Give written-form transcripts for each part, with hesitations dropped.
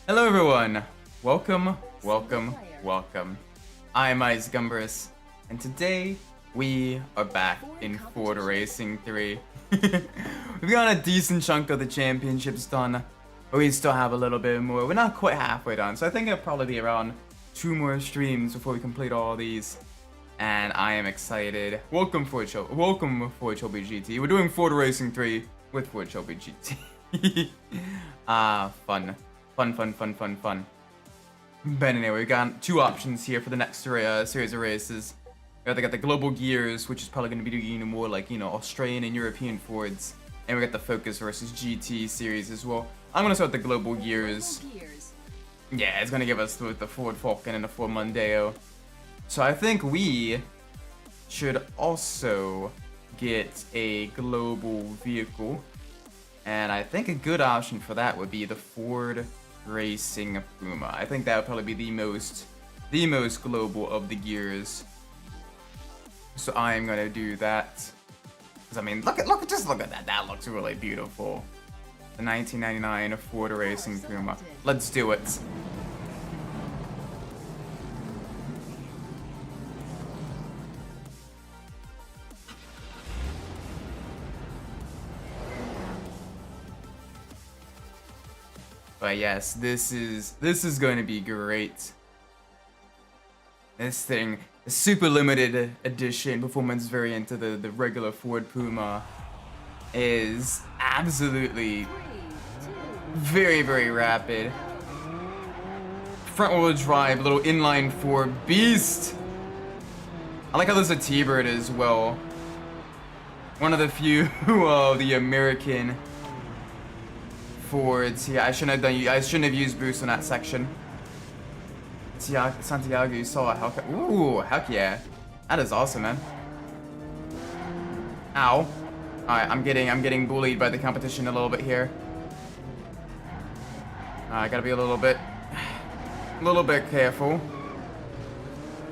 Hello everyone! Welcome. I'm Umbras, and today we are back in Ford Racing 3. We've got a decent chunk of the championships done, but we still have a little bit more. We're not quite halfway done, so I think it'll probably be around 2 more streams before we complete all these. And I am excited. Welcome Ford Shelby GT. We're doing Ford Racing 3 with Ford Shelby GT. Fun. But anyway, we got 2 options here for the next series of races. We got the global gears, which is probably going to be doing more like, Australian and European Fords. And we got the Focus versus GT series as well. I'm going to start with the global gears. Yeah, it's going to give us the Ford Falcon and the Ford Mondeo. So I think we should also get a global vehicle. And I think a good option for that would be the Ford Racing Puma. I think that would probably be the most global of the gears. So I'm gonna do that. Cause I mean, just look at that. That looks really beautiful. The 1999 Ford Racing Puma. Let's do it. But yes, this is going to be great. This thing, the super limited edition performance variant of the regular Ford Puma, is absolutely very rapid. Front wheel drive, little inline 4 beast. I like how there's a T-Bird as well. One of the few of the American Fords. Yeah, I shouldn't have used boost on that section. Santiago, you saw a Hellcat. Ooh, heck yeah. That is awesome, man. Ow. Alright, I'm getting bullied by the competition a little bit here. I gotta be a little bit careful.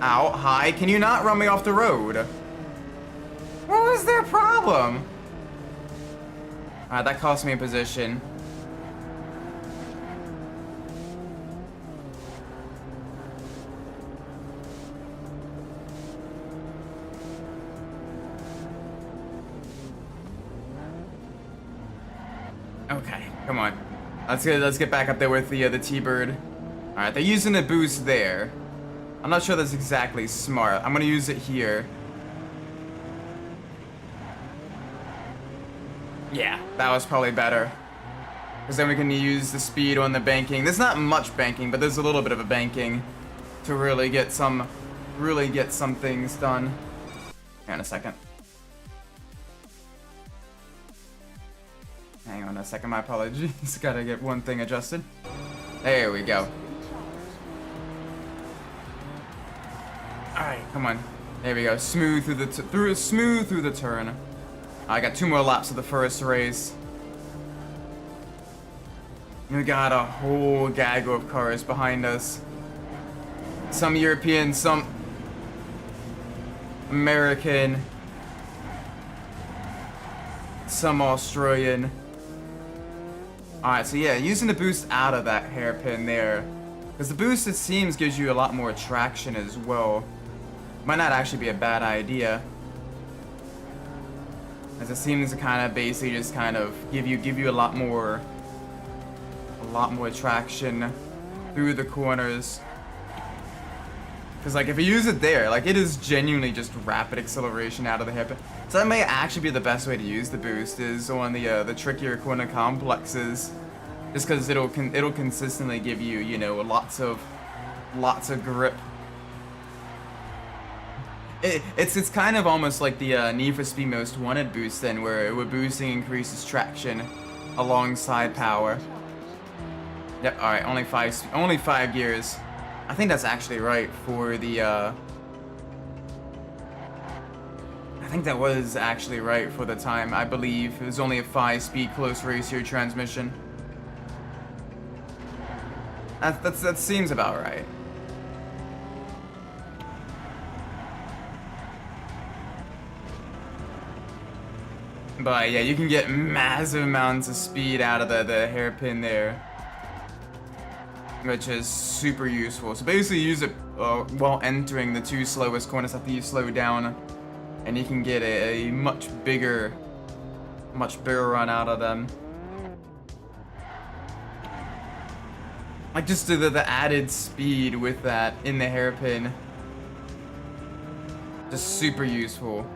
Ow, hi, can you not run me off the road? What was their problem? Alright, that cost me a position. Okay, come on. Let's get back up there with the T-Bird. All right, they're using the boost there. I'm not sure that's exactly smart. I'm gonna use it here. Yeah, that was probably better. Because then we can use the speed on the banking. There's not much banking, but there's a little bit of a banking to really get some things done. Hang on a second. Hang on a second, my apologies. Gotta get one thing adjusted. There we go. Alright, come on. There we go. Smooth through the turn. I got 2 more laps of the first race. We got a whole gaggle of cars behind us. Some European, some American, some Australian. Alright, so yeah, using the boost out of that hairpin there. Because the boost, it seems, gives you a lot more traction as well. Might not actually be a bad idea. As it seems to kind of basically just kind of give you a lot more traction through the corners. Because like if you use it there, like it is genuinely just rapid acceleration out of the hairpin. So that may actually be the best way to use the boost is on the trickier corner complexes, just because it'll consistently give you lots of grip. It's kind of almost like the Need for Speed Most Wanted boost then, where boosting increases traction alongside power. Yep. All right. Only five gears. I think that's actually right for the. I think that was actually right for the time. I believe it was only a 5-speed close ratio transmission. That seems about right. But yeah, you can get massive amounts of speed out of the hairpin there. which is super useful. So basically use it while entering the 2 slowest corners after you slow down, and you can get a much bigger run out of them. Like just the added speed with that in the hairpin. Just super useful.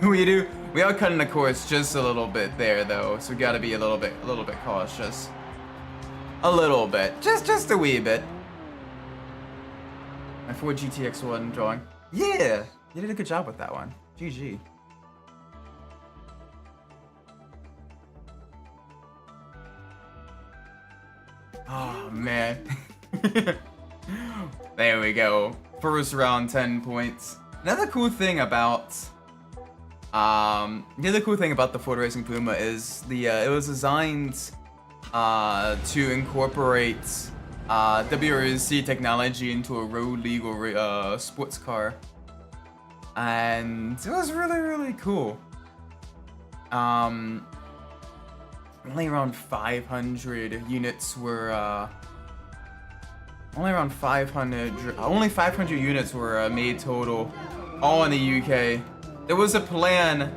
We are cutting the course just a little bit there though, so we gotta be a little bit cautious. A little bit. Just a wee bit. My Ford GTX1 drawing. Yeah! You did a good job with that one. GG. Oh man. There we go. First round, 10 points. Another cool thing about the Ford Racing Puma is it was designed to incorporate WRC technology into a road legal sports car, and it was really cool. Only around 500 units were only 500 units were made total, all in the UK. There was a plan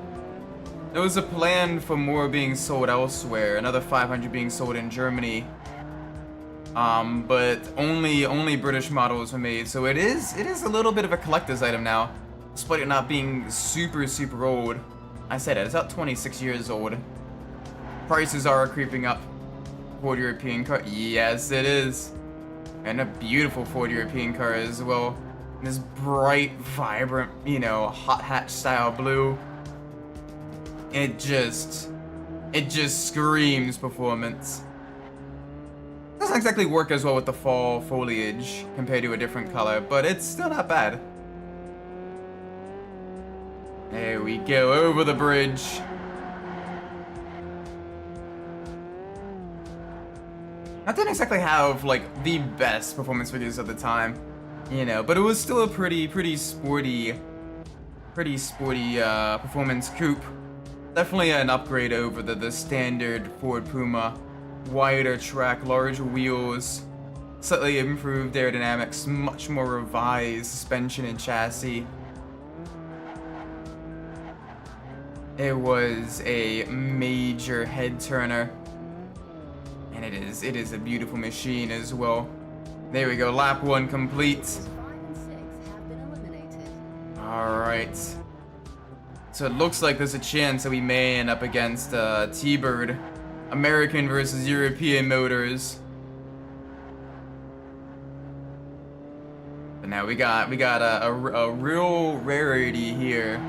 for more being sold elsewhere, another 500 being sold in Germany. But only British models were made, so it is a little bit of a collector's item now, despite it not being super old. I said it's about 26 years old. Prices are creeping up. Ford European car, yes it is, and a beautiful Ford European car as well. This bright, vibrant, hot hatch style blue. It just screams performance. Doesn't exactly work as well with the fall foliage compared to a different color, but it's still not bad. There we go, over the bridge. I didn't exactly have like the best performance figures at the time, but it was still a pretty sporty performance coupe. Definitely an upgrade over the standard Ford Puma. Wider track, larger wheels, slightly improved aerodynamics, much more revised suspension and chassis. It was a major head turner. And it is a beautiful machine as well. There we go, lap 1 complete. 5 and 6 have been eliminated. Alright. So it looks like there's a chance that we may end up against T-Bird. American versus European motors. But now we got a real rarity here.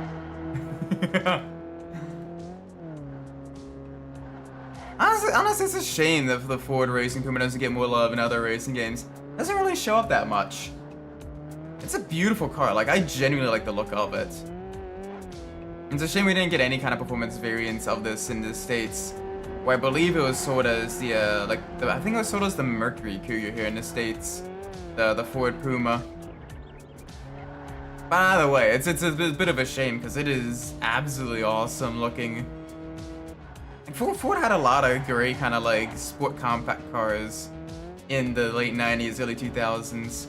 Honestly, it's a shame that the Ford Racing Puma doesn't get more love in other racing games. It doesn't really show up that much. It's a beautiful car. Like, I genuinely like the look of it. It's a shame we didn't get any kind of performance variants of this in the States. Where I believe it was sold as I think it was sold as the Mercury Cougar here in the States. The Ford Puma. By the way, it's a bit of a shame because it is absolutely awesome looking. Ford had a lot of great kind of like sport compact cars in the late 90s, early 2000s.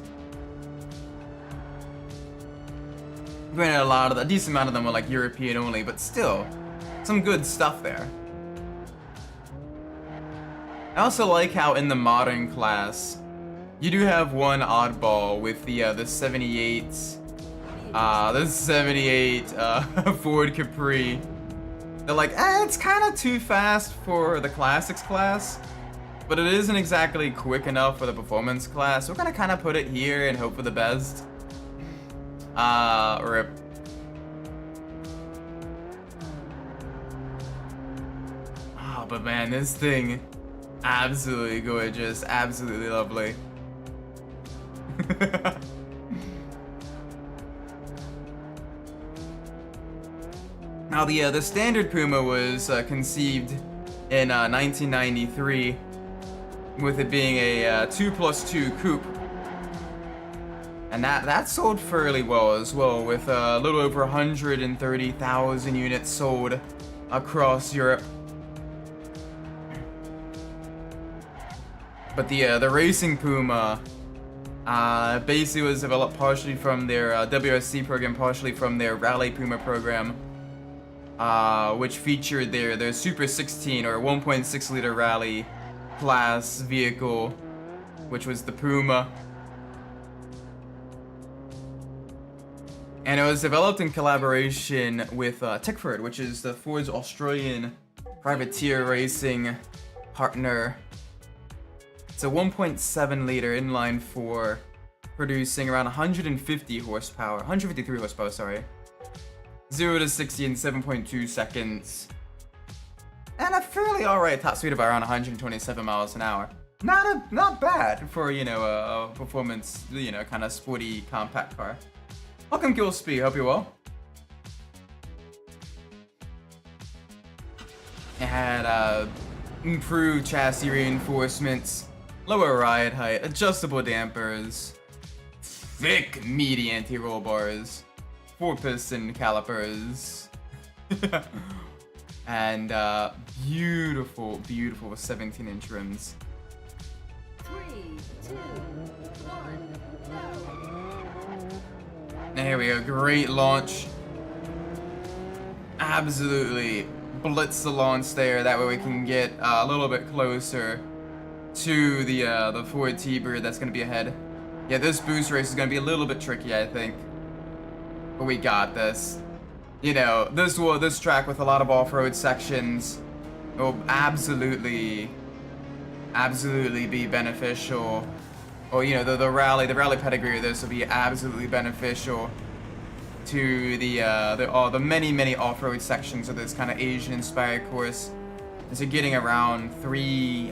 Granted, a decent amount of them were like European only, but still, some good stuff there. I also like how in the modern class, you do have one oddball with the 78 Ford Capri. They're like, it's kind of too fast for the classics class, but it isn't exactly quick enough for the performance class. We're gonna kind of put it here and hope for the best. Rip. But man, this thing, absolutely gorgeous, absolutely lovely. Now the standard Puma was conceived in 1993, with it being a 2+2 coupe, and that sold fairly well as well, with a little over 130,000 units sold across Europe. But the Racing Puma basically was developed partially from their WRC program, partially from their Rally Puma program, which featured their Super 16 or 1.6 liter rally class vehicle, which was the Puma. And it was developed in collaboration with Tickford, which is the Ford's Australian privateer racing partner. It's a 1.7 liter inline four, producing around 150 horsepower, 153 horsepower, sorry. 0 to 60 in 7.2 seconds. And a fairly alright top speed of around 127 miles an hour. Not bad for, you know, a performance, you know, kind of sporty compact car. Welcome, Gillespie, hope you're well. It had improved chassis reinforcements, lower ride height, adjustable dampers, thick, meaty anti-roll bars, 4-piston calipers, and beautiful 17-inch rims. 3, 2, 1, go. There we go, great launch. Absolutely blitz the launch there, that way we can get a little bit closer to the Ford T-Bird that's going to be ahead. Yeah, this boost race is going to be a little bit tricky, I think. But we got this. You know, this track with a lot of off-road sections will absolutely be beneficial. Or, you know, the rally pedigree of this will be absolutely beneficial to the many off-road sections of this kind of Asian-inspired course. And so getting around three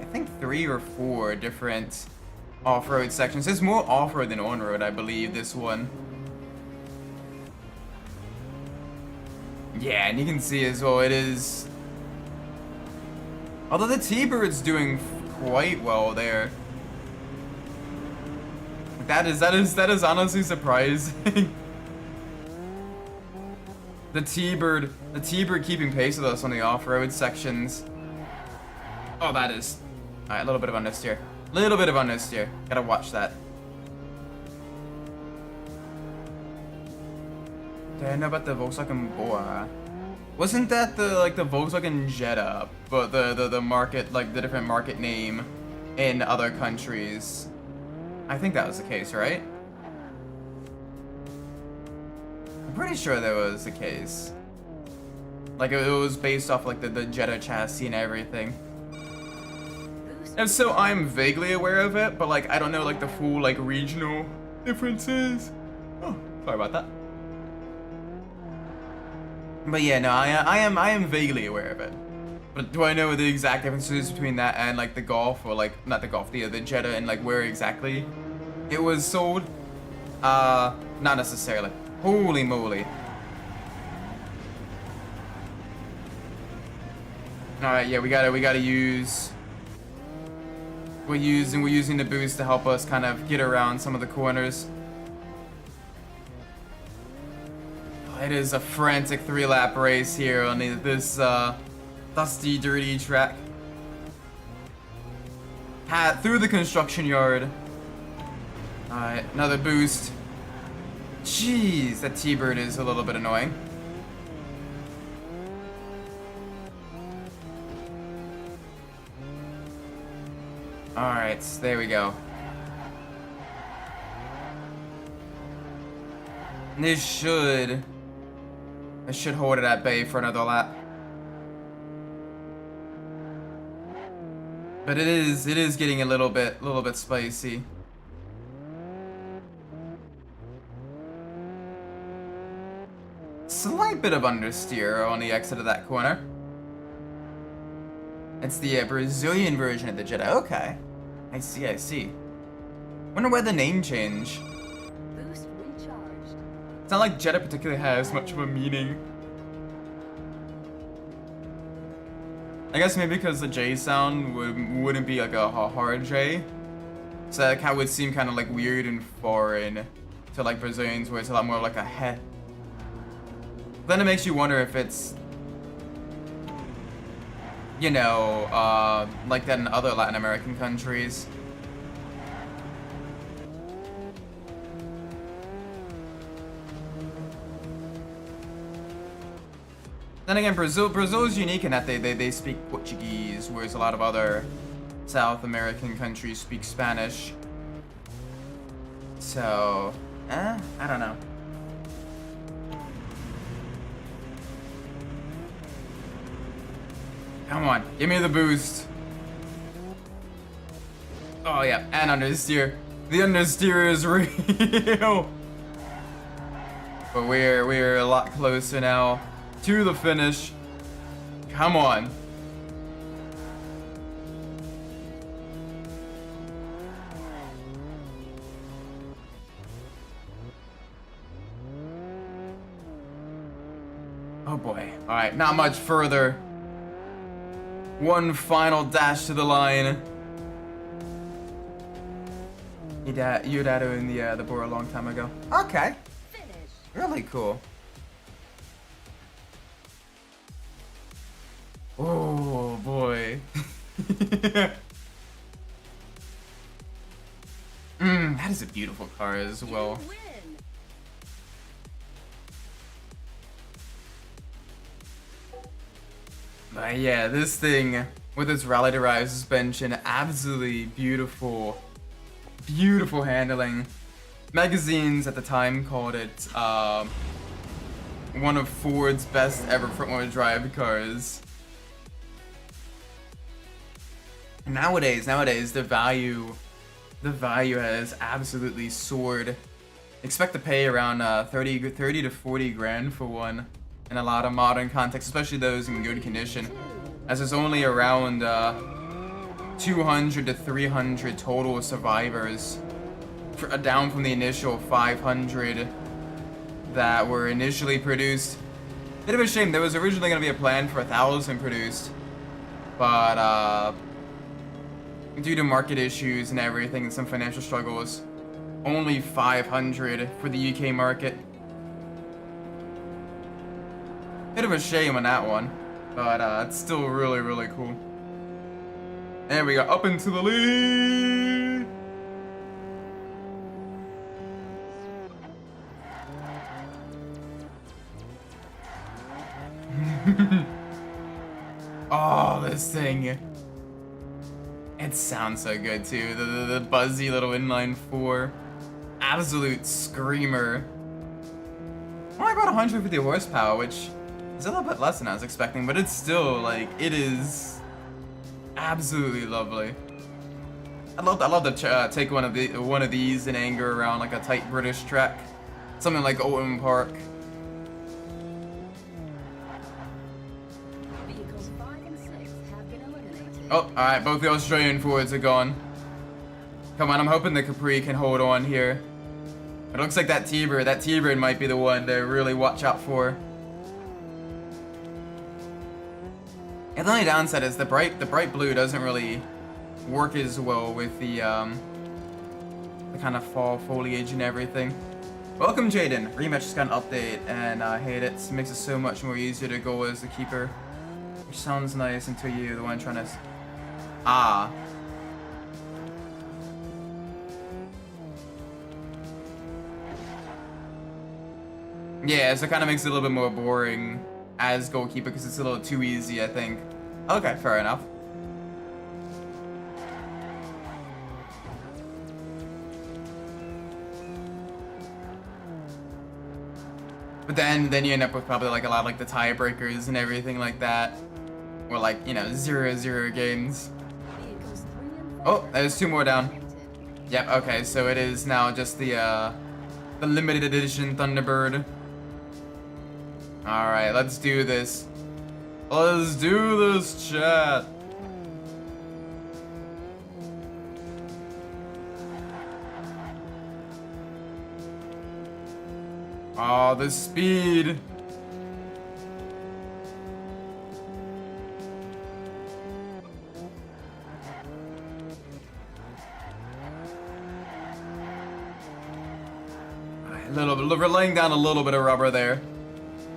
or four different off-road sections. There's more off-road than on-road, I believe, this one. Yeah, and you can see as well, it is... Although the T-Bird's doing quite well there. That is honestly surprising. The T-Bird keeping pace with us on the off-road sections. Oh, that is... Alright, a little bit of understeer. Gotta watch that. Did I know about the Volkswagen Boa? Wasn't that the Volkswagen Jetta, but the market, like the different market name in other countries? I think that was the case, right? I'm pretty sure that was the case. Like it was based off like the Jetta chassis and everything. And so I'm vaguely aware of it, but like I don't know like the full like regional differences. Oh, sorry about that. But yeah, no, I am vaguely aware of it. But do I know the exact differences between that and like the Golf, or like not the Golf, the Jetta, and like where exactly it was sold? Not necessarily. Holy moly. Alright, yeah, we gotta use... We're using the boost to help us kind of get around some of the corners. It is a frantic 3-lap race here on this dusty, dirty track. Through the construction yard. Alright, another boost. Jeez, that T-Bird is a little bit annoying. Alright, there we go. This should hold it at bay for another lap. But it is getting a little bit spicy. Slight bit of understeer on the exit of that corner. It's the Brazilian version of the Jetta. Okay. I see. Wonder why the name change. Boost recharged. It's not like Jetta particularly has much of a meaning. I guess maybe because the J sound wouldn't be like a hard J. So that kind of would seem kind of like weird and foreign to like Brazilians, where it's a lot more like a heh. Then it makes you wonder if it's, you know, like that in other Latin American countries. Then again, Brazil is unique in that they speak Portuguese, whereas a lot of other South American countries speak Spanish. So, I don't know. Come on, give me the boost. Oh yeah, and understeer. The understeer is real. But we're a lot closer now to the finish. Come on. Oh boy. All right, not much further. One final dash to the line. You had Ado in the board a long time ago. Okay. Finish. Really cool. Oh boy. That is a beautiful car as well. You win. But yeah, this thing with its rally derived suspension, absolutely beautiful, beautiful handling. Magazines at the time called it one of Ford's best ever front-wheel drive cars. Nowadays, the value has absolutely soared. Expect to pay around 30 to 40 grand for one in a lot of modern contexts, especially those in good condition, as there's only around 200 to 300 total survivors, down from the initial 500 that were initially produced. Bit of a shame. There was originally going to be a plan for 1,000 produced, but due to market issues and everything and some financial struggles, only 500 for the UK market. Bit of a shame on that one, but it's still really, really cool. There we go, up into the lead! Oh, this thing. It sounds so good too. The buzzy little inline 4. Absolute screamer. Only about 150 horsepower, which is a little bit less than I was expecting, but it's still like, it is absolutely lovely. I'd love to take one of these in anger around like a tight British track, something like Oldham Park. Vehicles 5 and 6 have been eliminated. Oh, alright, both the Australian Fords are gone. Come on, I'm hoping the Capri can hold on here. It looks like that T-Bird might be the one to really watch out for. And the only downside is the bright blue doesn't really work as well with the kind of fall foliage and everything. Welcome, Jaden. Rematch just got an update, and I hate it. It makes it so much more easier to go as the keeper, which sounds nice until you're the one trying to. Ah. Yeah, so it kind of makes it a little bit more boring as goalkeeper because it's a little too easy, I think. Okay, fair enough. But then you end up with probably like a lot of like the tiebreakers and everything like that, or like, you know, 0-0 games. Vehicles 3 and 4 Oh, there's 2 more down. eliminated. Yep. Okay, so it is now just the limited edition Thunderbird. All right, let's do this. Let's do this, chat. Oh, the speed. We're laying down a little bit of rubber there.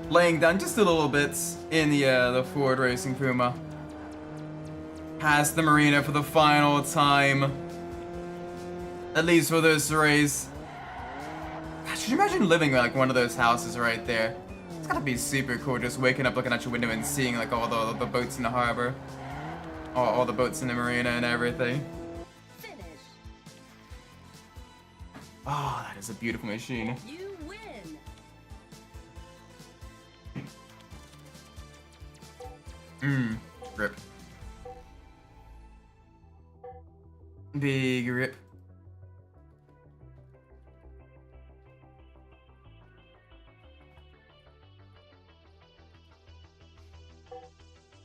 Laying down just a little bits in the Ford Racing Puma. Past the marina for the final time. At least for this race. Gosh, could you imagine living in like one of those houses right there? It's gotta be super cool just waking up, looking out your window, and seeing like all the boats in the harbor, all the boats in the marina and everything. Finish. Oh, that is a beautiful machine. You win. Rip. Big rip.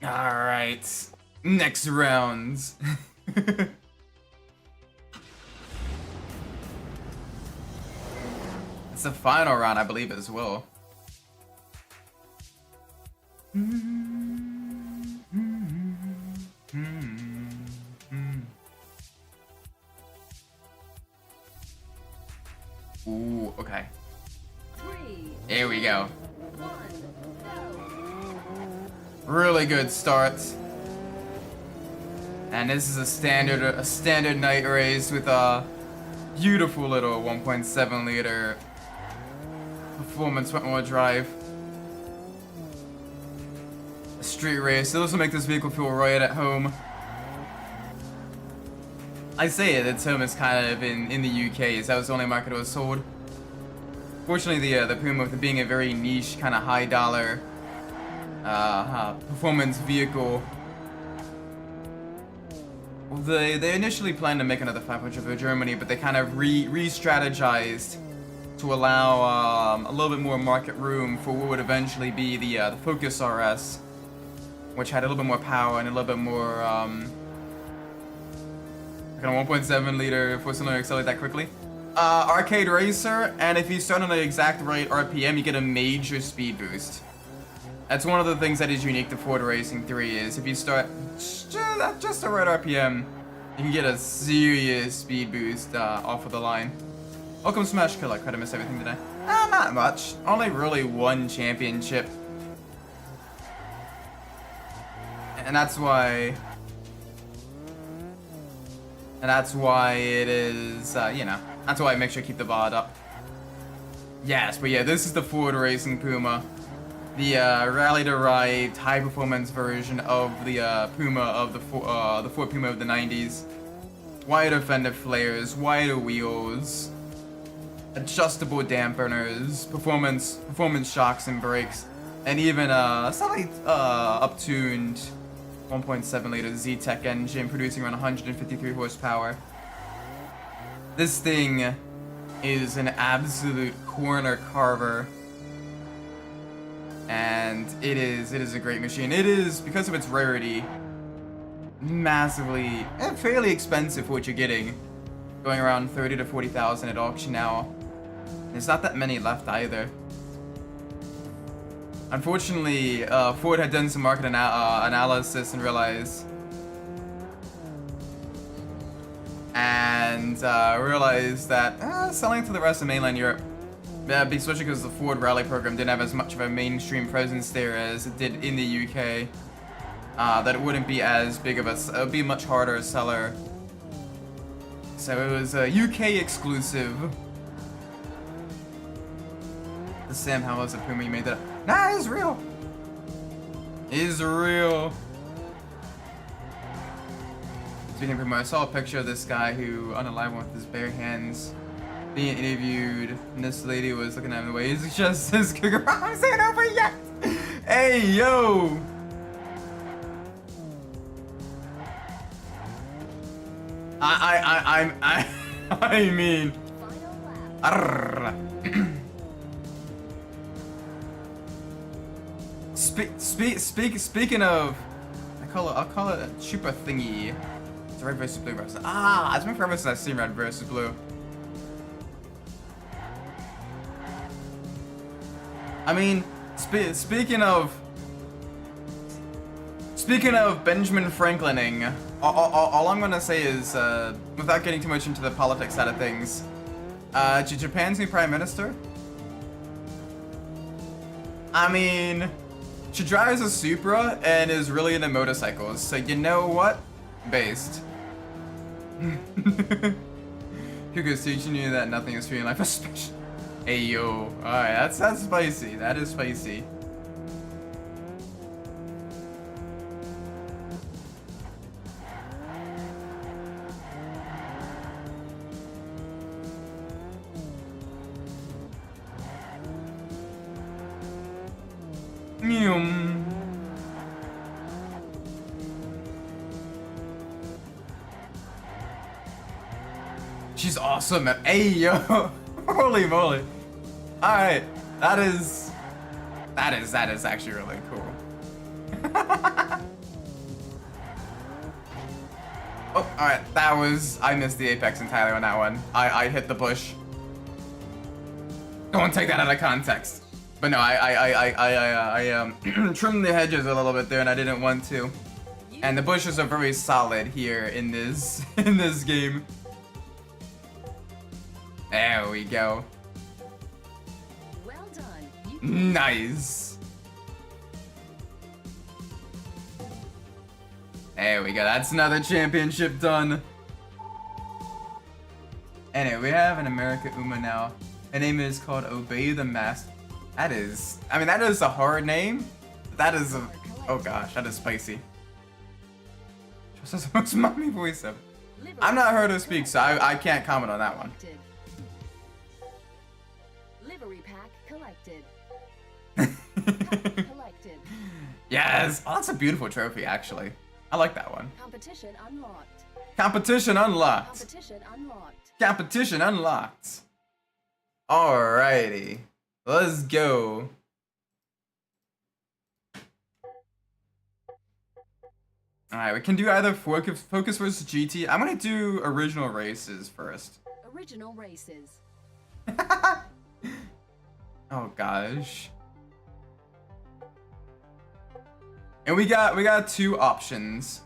Alright. Next rounds. It's the final round, I believe, as well. Ooh, okay. 3, Here we go. 1, go. Really good start. And this is a standard night race with a beautiful little 1.7 liter performance front-wheel drive. A street race. It'll also make this vehicle feel right at home. I say its home is kind of in the UK, as that was the only market it was sold. Fortunately, the Puma, with it being a very niche, kind of high dollar performance vehicle, they initially planned to make another 500 for Germany, but they kind of re-strategized to allow a little bit more market room for what would eventually be the Focus RS, which had a little bit more power and a little bit more kind of 1.7 liter four-cylinder accelerate that quickly. Arcade racer, and if you start on the exact right RPM, you get a major speed boost. That's one of the things that is unique to Ford Racing 3, is if you start just the right RPM, you can get a serious speed boost off of the line. Welcome Smash Killer, I miss everything today. Not much. Only really one championship. And that's why it is, you know, that's why I make sure to keep the VOD up. Yes, but yeah, this is the Ford Racing Puma. The rally-derived high-performance version of the Puma of the Ford Puma of the 90s. Wider fender flares, wider wheels, adjustable dampeners, performance shocks and brakes, and even a slightly up-tuned 1.7 liter Z-Tech engine producing around 153 horsepower. This thing is an absolute corner carver, and it is a great machine. It is, because of its rarity, massively and fairly expensive for what you're getting, going around 30 to 40,000 at auction now. There's not that many left either. Unfortunately, Ford had done some market analysis and realized that selling to the rest of mainland Europe, especially because the Ford Rally program didn't have as much of a mainstream presence there as it did in the UK, that it wouldn't be as big of it would be a much harder seller. So it was a UK exclusive. The Sam Howell's a Puma, you made that up. Nah, it's real. It's real. Speaking of Puma, I saw a picture of this guy who, on a live one with his bare hands, being interviewed, and this lady was looking at him the way he's just his cougar. I'm saying over yet. Hey, yo. I mean. Final lap. Speaking of, I'll call it a super thingy. It's red versus blue versus. It's been forever since I've seen red versus blue. I mean, speaking of Benjamin Franklining, all I'm gonna say is, without getting too much into the politics side of things, Japan's new prime minister. I mean, she drives a Supra and is really into motorcycles, so you know what? Based. Hugo's teaching you that nothing is free in life, especially. Hey yo. Alright, that's spicy. That is spicy. Mew. She's awesome at. Hey yo. Holy moly. Alright. That is actually really cool. Oh, alright. That was. I missed the apex entirely on that one. I hit the bush. Don't take that out of context. But no, I trimmed the hedges a little bit there, and I didn't want to. And the bushes are very solid here in this game. There we go. Well done. Nice. There we go. That's another championship done. Anyway, we have an America Uma now. Her name is called Obey the Master. That is, I mean, that is a hard name. That is a, oh gosh, that is spicy. Just as much mommy voice ever. I'm not heard her speak, so I can't comment on that one. Livery pack collected. Collected. Yes. Oh, that's a beautiful trophy, actually. I like that one. Competition unlocked. Competition unlocked. Competition unlocked. Competition unlocked. Alrighty. Let's go. Alright, we can do either Focus versus GT. I'm gonna do original races first. Original races. Oh gosh. And we got two options.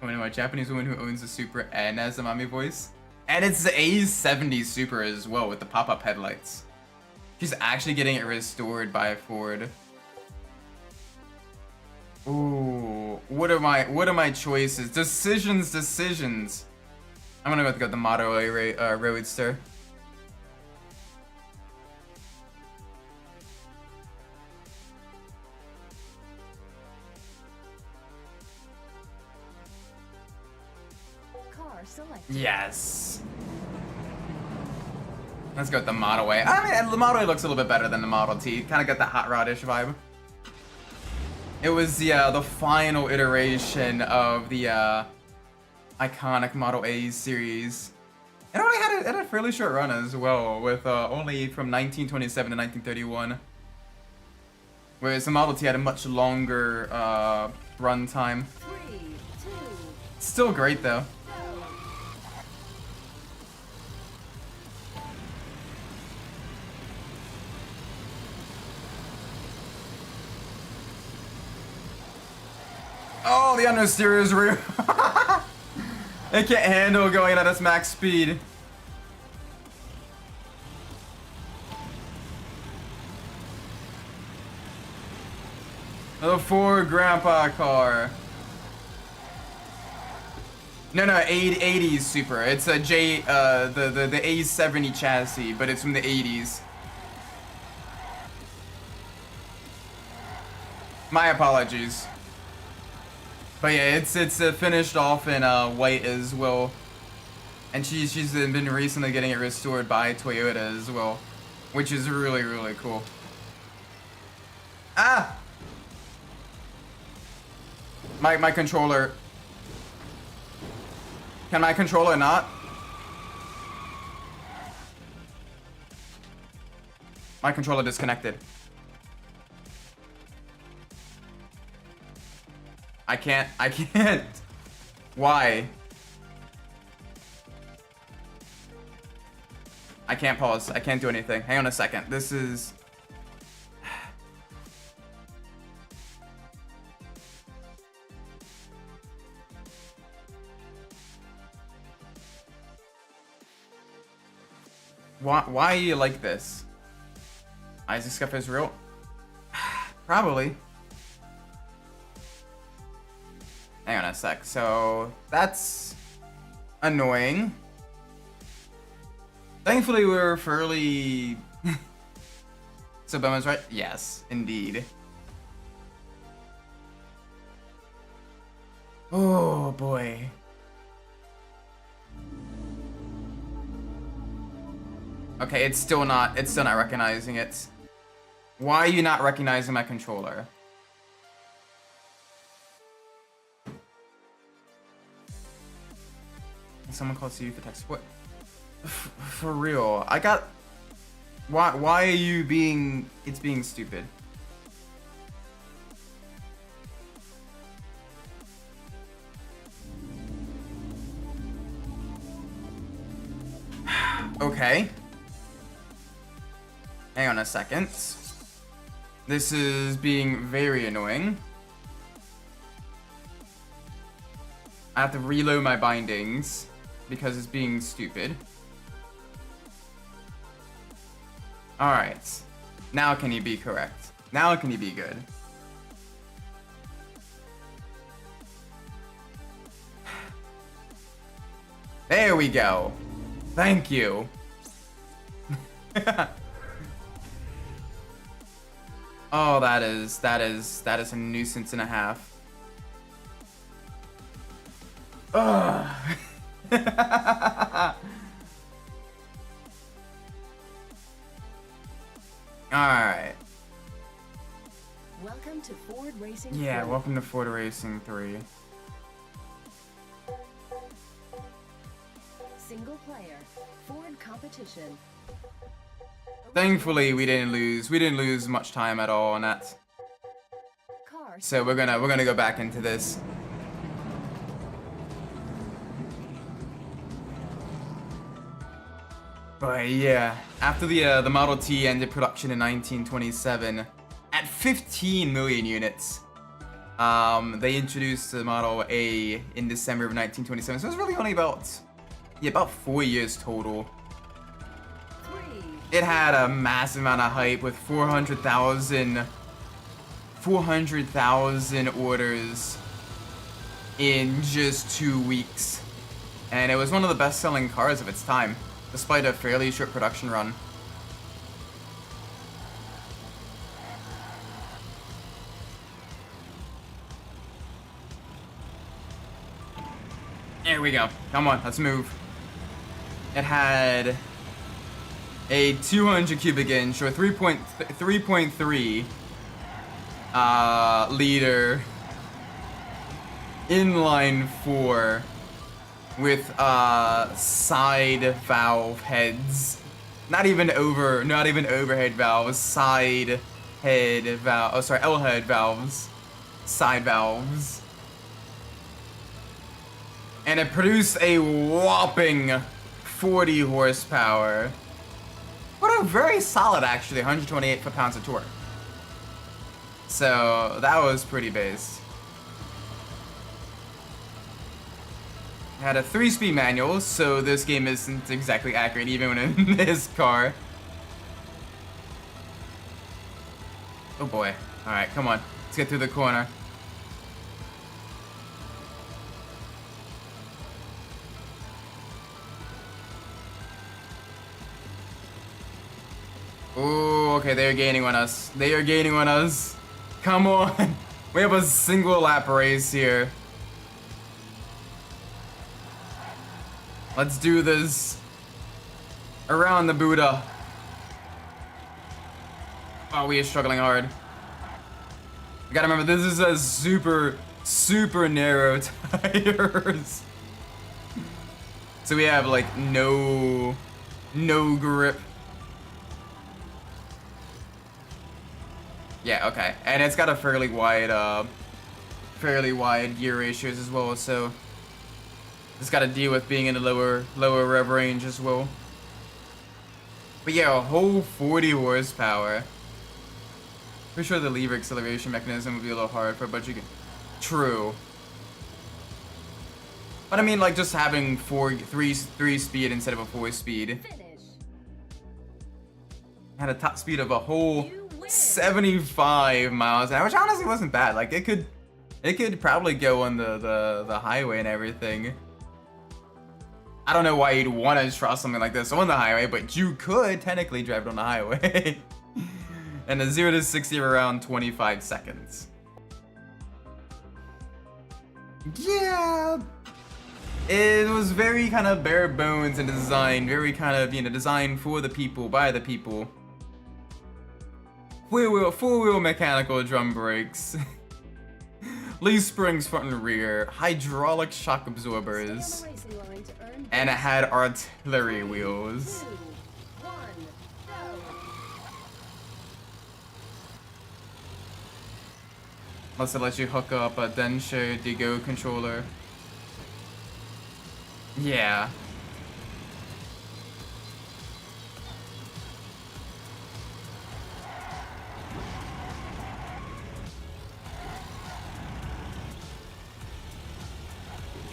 Oh no, a Japanese woman who owns a Supra and has a mommy voice. And it's the A70 Supra as well with the pop-up headlights. She's actually getting it restored by Ford. Ooh, what are my choices? Decisions. I'm gonna go with the Model A Roadster. Car selected. Yes. Let's go with the Model A. I mean, the Model A looks a little bit better than the Model T. Kind of got that hot rod-ish vibe. It was the final iteration of the iconic Model A series. It only had a fairly short run as well, with only from 1927 to 1931. Whereas the Model T had a much longer run time. 3, 2, Still great though. go. Oh, the understeer is real. It can't handle going at its max speed. The Ford Grandpa car. No, 80s Supra. It's a the A70 chassis, but it's from the 80s. My apologies. But yeah, it's finished off in white as well, and she's been recently getting it restored by Toyota as well, which is really cool. Ah! My controller. Can my controller not? My controller disconnected. I can't. Why? I can't pause. I can't do anything. Hang on a second. This is... Why are you like this? Isaac Scuff is real? Probably. Hang on a sec. So that's annoying. Thankfully, we're fairly... So Bowman's right? Yes, indeed. Oh, boy. Okay, it's still not recognizing it. Why are you not recognizing my controller? Someone called to you for text. What? For real. I got... Why are you being... It's being stupid. Okay. Hang on a second. This is being very annoying. I have to reload my bindings because it's being stupid. Alright. Now can you be correct? Now can you be good? There we go. Thank you. Oh, that is a nuisance and a half. Ugh. Alright. Welcome to Ford Racing. Yeah, 3. welcome to Ford Racing 3. Single player. Ford competition. Thankfully, we didn't lose much time at all on that. Car. So we're gonna go back into this. But yeah, after the Model T ended production in 1927, at 15 million units, they introduced the Model A in December of 1927. So it was really only about 4 years total. 3. It had a massive amount of hype with 400,000 orders in just 2 weeks. And it was one of the best-selling cars of its time, despite a fairly short production run. There we go. Come on, let's move. It had a 200 cubic inch or 3.3 liter inline 4 with side valve heads. Not even overhead valves, side head valve. Oh, sorry, L head valves, side valves. And it produced a whopping 40 horsepower. What a very solid, actually, 128 foot-pounds of torque. So that was pretty based. It had a 3-speed manual, so this game isn't exactly accurate even when in this car. Oh boy. Alright, come on. Let's get through the corner. Ooh, okay, they are gaining on us. They are gaining on us. Come on. We have a single lap race here. Let's do this. Around the Buddha. Oh, we are struggling hard. You gotta remember, this is a super narrow tires. So we have like no grip. Yeah, okay. And it's got a fairly wide gear ratios as well, so it's got to deal with being in the lower rev range as well. But yeah, a whole 40 horsepower. Pretty sure the lever acceleration mechanism would be a little hard for a bunch of... True. But I mean, like, just having three speed instead of a 4-speed. Finish. Had a top speed of a whole 75 miles an hour, which honestly wasn't bad. Like, it could probably go on the highway and everything. I don't know why you'd want to try something like this on the highway, but you could technically drive it on the highway. And a 0 to 60 around 25 seconds. Yeah. It was very kind of bare bones in design, very kind of, you know, designed for the people, by the people. Four-wheel mechanical drum brakes. Leaf springs front and rear, hydraulic shock absorbers, and it had artillery wheels. 2, 1, go. Must have let you hook up a Densho Digo controller. Yeah.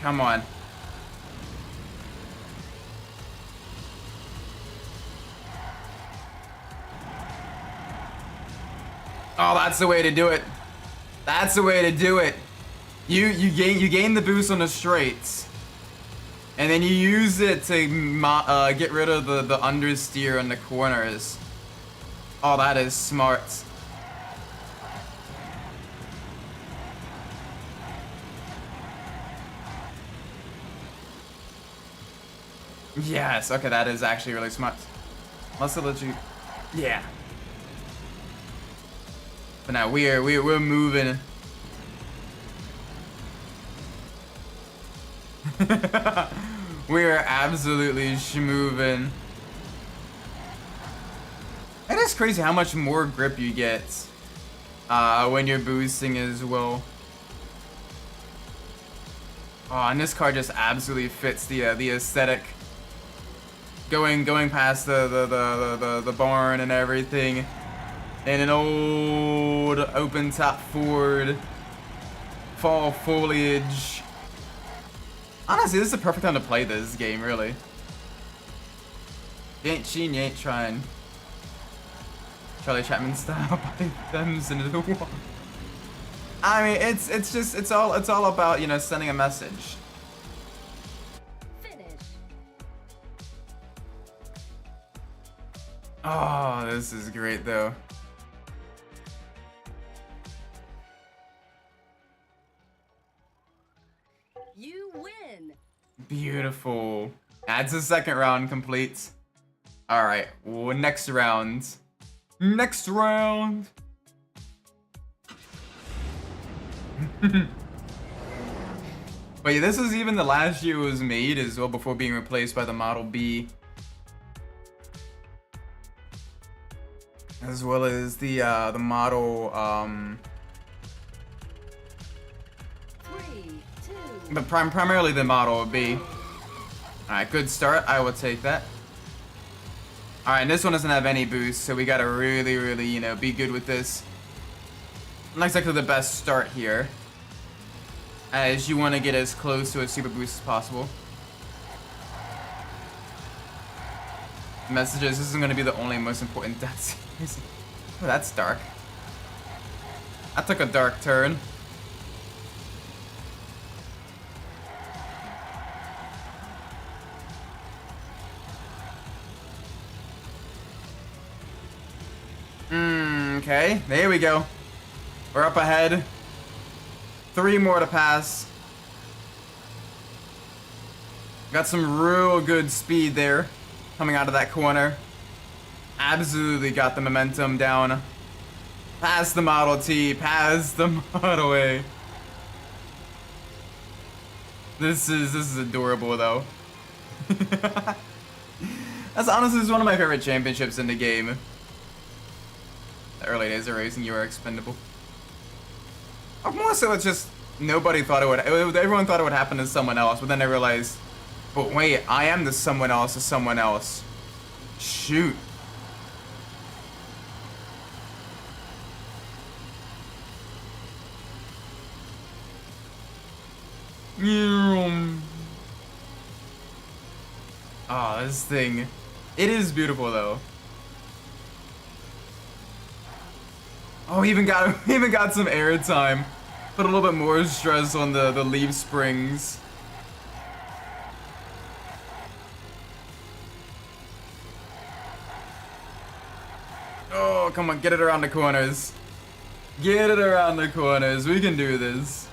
Come on. Oh, that's the way to do it. That's the way to do it. You gain the boost on the straights, and then you use it to get rid of the understeer in the corners. Oh, that is smart. Yes, okay, that is actually really smart. Must have let you, yeah. But now we're moving. We're absolutely schmoving. It is crazy how much more grip you get when you're boosting as well. Oh, and this car just absolutely fits the aesthetic. Going past the barn and everything, in an old open top Ford, fall foliage. Honestly, this is the perfect time to play this game, really. You ain't cheating, you ain't trying. Charlie Chapman style, body thumbs into the wall. I mean, it's all about, you know, sending a message. Oh, this is great though. You win. Beautiful. Adds a second round complete. All right, well, next round. Next round. But yeah, this is even the last year it was made as well before being replaced by the Model B. As well as the model, 3, 2. but primarily the Model B. All right, good start. I will take that. All right, and this one doesn't have any boost, so we gotta really, you know, be good with this. Not exactly the best start here, as you want to get as close to a super boost as possible. Messages. This is going to be the only most important death series. Oh, that's dark. I took a dark turn. Okay, there we go. We're up ahead. 3 more to pass. Got some real good speed there. Coming out of that corner. Absolutely got the momentum down. Past the Model T, past the Model A. This is adorable though. That's honestly one of my favorite championships in the game. The early days of racing, you are expendable. Or more so it's just nobody thought it would, everyone thought it would happen to someone else, but then they realized, but wait, I am the someone else to someone else. Shoot. Oh, this thing. It is beautiful though. Oh, even got some air time. Put a little bit more stress on the leaf springs. come on, get it around the corners. Get it around the corners. We can do this.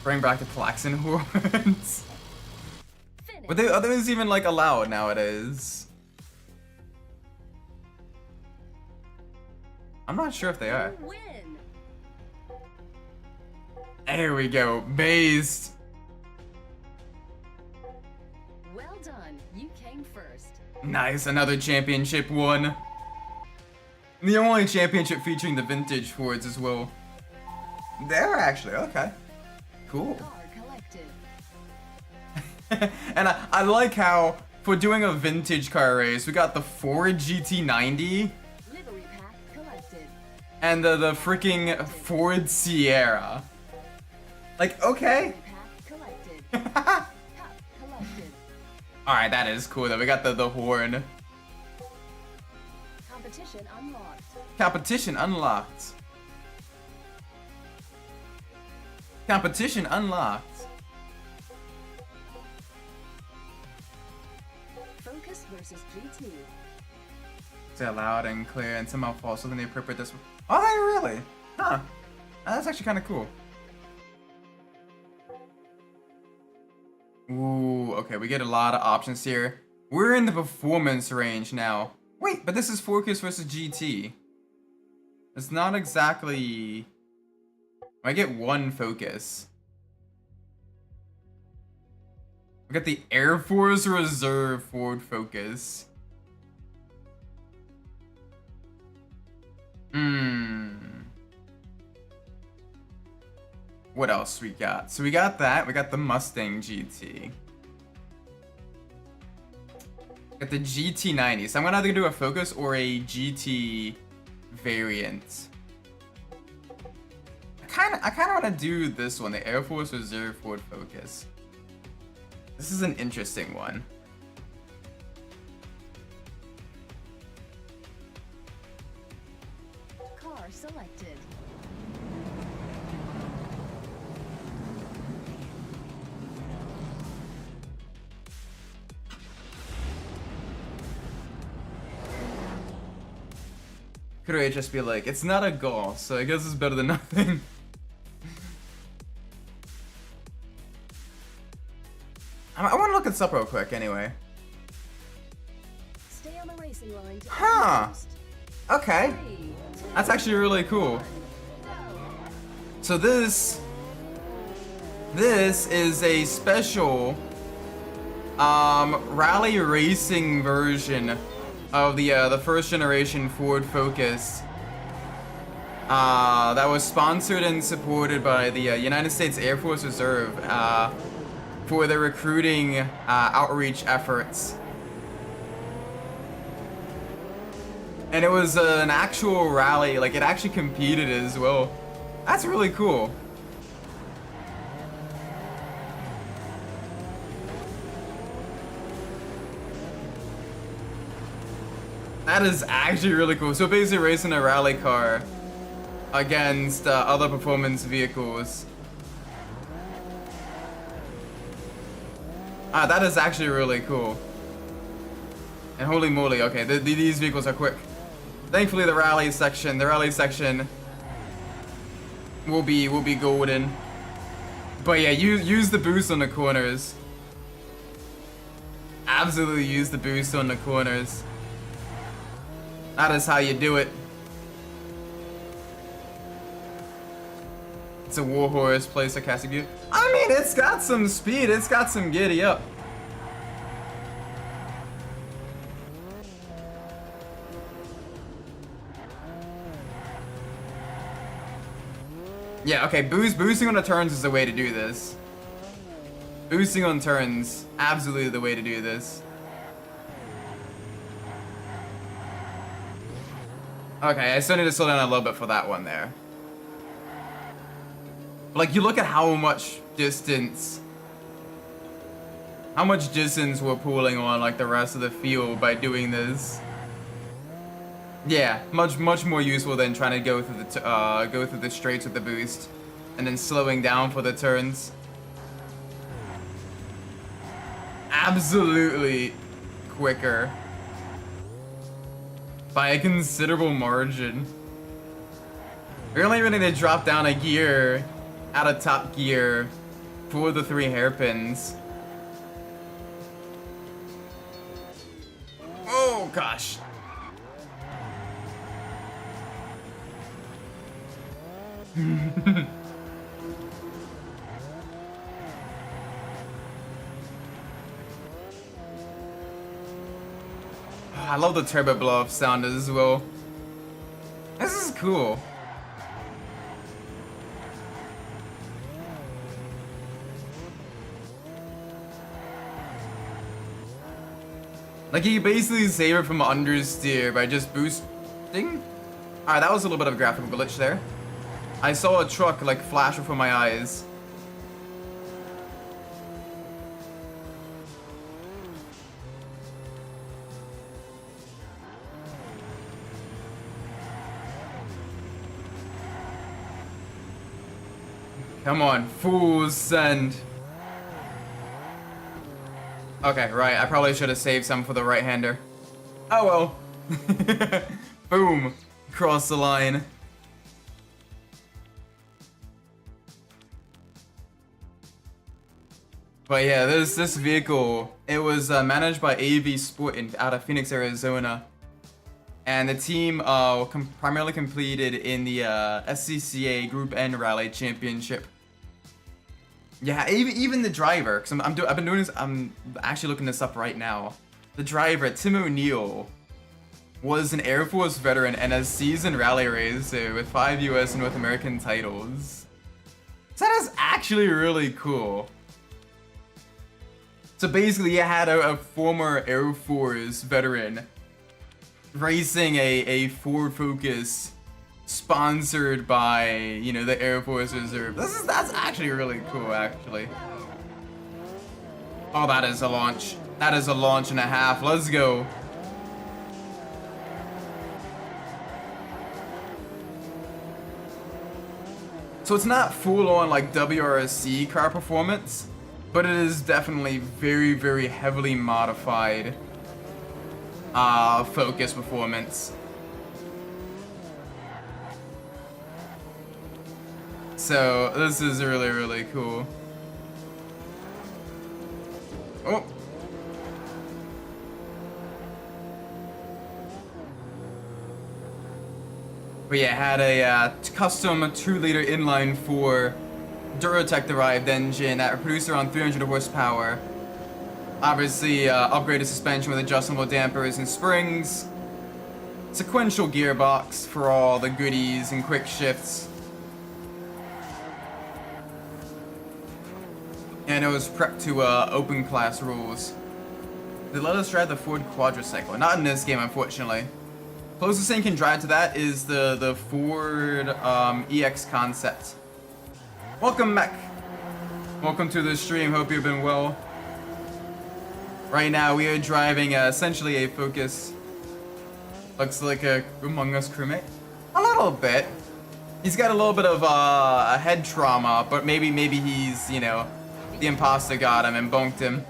Bring back the klaxon horns. But are those even like allowed nowadays? I'm not sure if they are. You win. There we go, based. Well done. You came first. Nice, another championship won. The only championship featuring the vintage Fords as well. There actually, okay. Cool. Car collected. And I like how, for doing a vintage car race, we got the Ford GT90 Livery pack collected. and the freaking Ford Sierra. Like, okay. Livery pack collected. Cup collected. Alright, that is cool though. We got the horn. Competition unlocked. Competition unlocked. Competition unlocked. Focus versus GT. Say loud and clear and somehow false within the appropriate decimal. Oh, they really? Huh. That's actually kind of cool. Ooh, okay, we get a lot of options here. We're in the performance range now. Wait, but this is Focus versus GT. It's not exactly... I get one Focus. We got the Air Force Reserve Ford Focus. What else we got? So we got that. We got the Mustang GT. Got the GT90. So I'm gonna either do a Focus or a GT variant. I kind of want to do this one, the Air Force Reserve Ford Focus. This is an interesting one. Car selected. Could I just be like, it's not a Golf, so I guess it's better than nothing. I want to look this up real quick anyway. Stay on the racing line to Huh. boost. Okay. 3, 2, That's actually really cool. 1, go. So this is a special rally racing version of the first generation Ford Focus that was sponsored and supported by the United States Air Force Reserve for their recruiting outreach efforts. And it was an actual rally, like it actually competed as well. That's really cool. That is actually really cool. So basically racing a rally car against other performance vehicles. That is actually really cool. And holy moly, okay, these vehicles are quick. Thankfully the rally section will be golden. But yeah, use the boost on the corners. Absolutely use the boost on the corners. That is how you do it. It's a warhorse, play sarcastic view. I mean, it's got some speed, it's got some giddy up. Yeah, okay, boosting on the turns is the way to do this. Boosting on turns, absolutely the way to do this. Okay, I still need to slow down a little bit for that one there. Like, you look at how much distance we're pulling on, like, the rest of the field by doing this. Yeah, much more useful than trying to go through the straights with the boost. and then slowing down for the turns. Absolutely quicker by a considerable margin. We only really need to drop down a gear out of top gear for the 3 hairpins. Oh gosh. I love the turbo blow up sound as well. This is cool. Like, you basically save it from understeer by just boosting. Alright, that was a little bit of a graphical glitch there. I saw a truck, like, flash before my eyes. Come on, full send. Okay, right, I probably should have saved some for the right-hander. Oh well. Boom. Cross the line. But yeah, this vehicle, it was managed by AV Sport out of Phoenix, Arizona. And the team primarily competed in the SCCA Group N Rally Championship. Yeah, even the driver, because I've been doing this, I'm actually looking this up right now. The driver, Tim O'Neill, was an Air Force veteran and a seasoned rally racer with 5 US and North American titles. So that is actually really cool. So basically, you had a former Air Force veteran racing a Ford Focus sponsored by, you know, the Air Force Reserve. That's actually really cool, actually. Oh, that is a launch. That is a launch and a half. Let's go. So it's not full-on like WRC car performance, but it is definitely very, very heavily modified Focus performance. So this is really, really cool. Oh. But yeah, had a custom 2-liter inline 4 Duratec derived engine that produced around 300 horsepower. Obviously, upgraded suspension with adjustable dampers and springs. Sequential gearbox for all the goodies and quick shifts. And it was prepped to open class rules. They let us drive the Ford Quadricycle. Not in this game, unfortunately. Closest thing can drive to that is the Ford EX Concept. Welcome back. Welcome to the stream. Hope you've been well. Right now we are driving essentially a Focus. Looks like a Among Us crewmate. A little bit. He's got a little bit of a head trauma, but maybe he's, you know, the imposter got him and bonked him.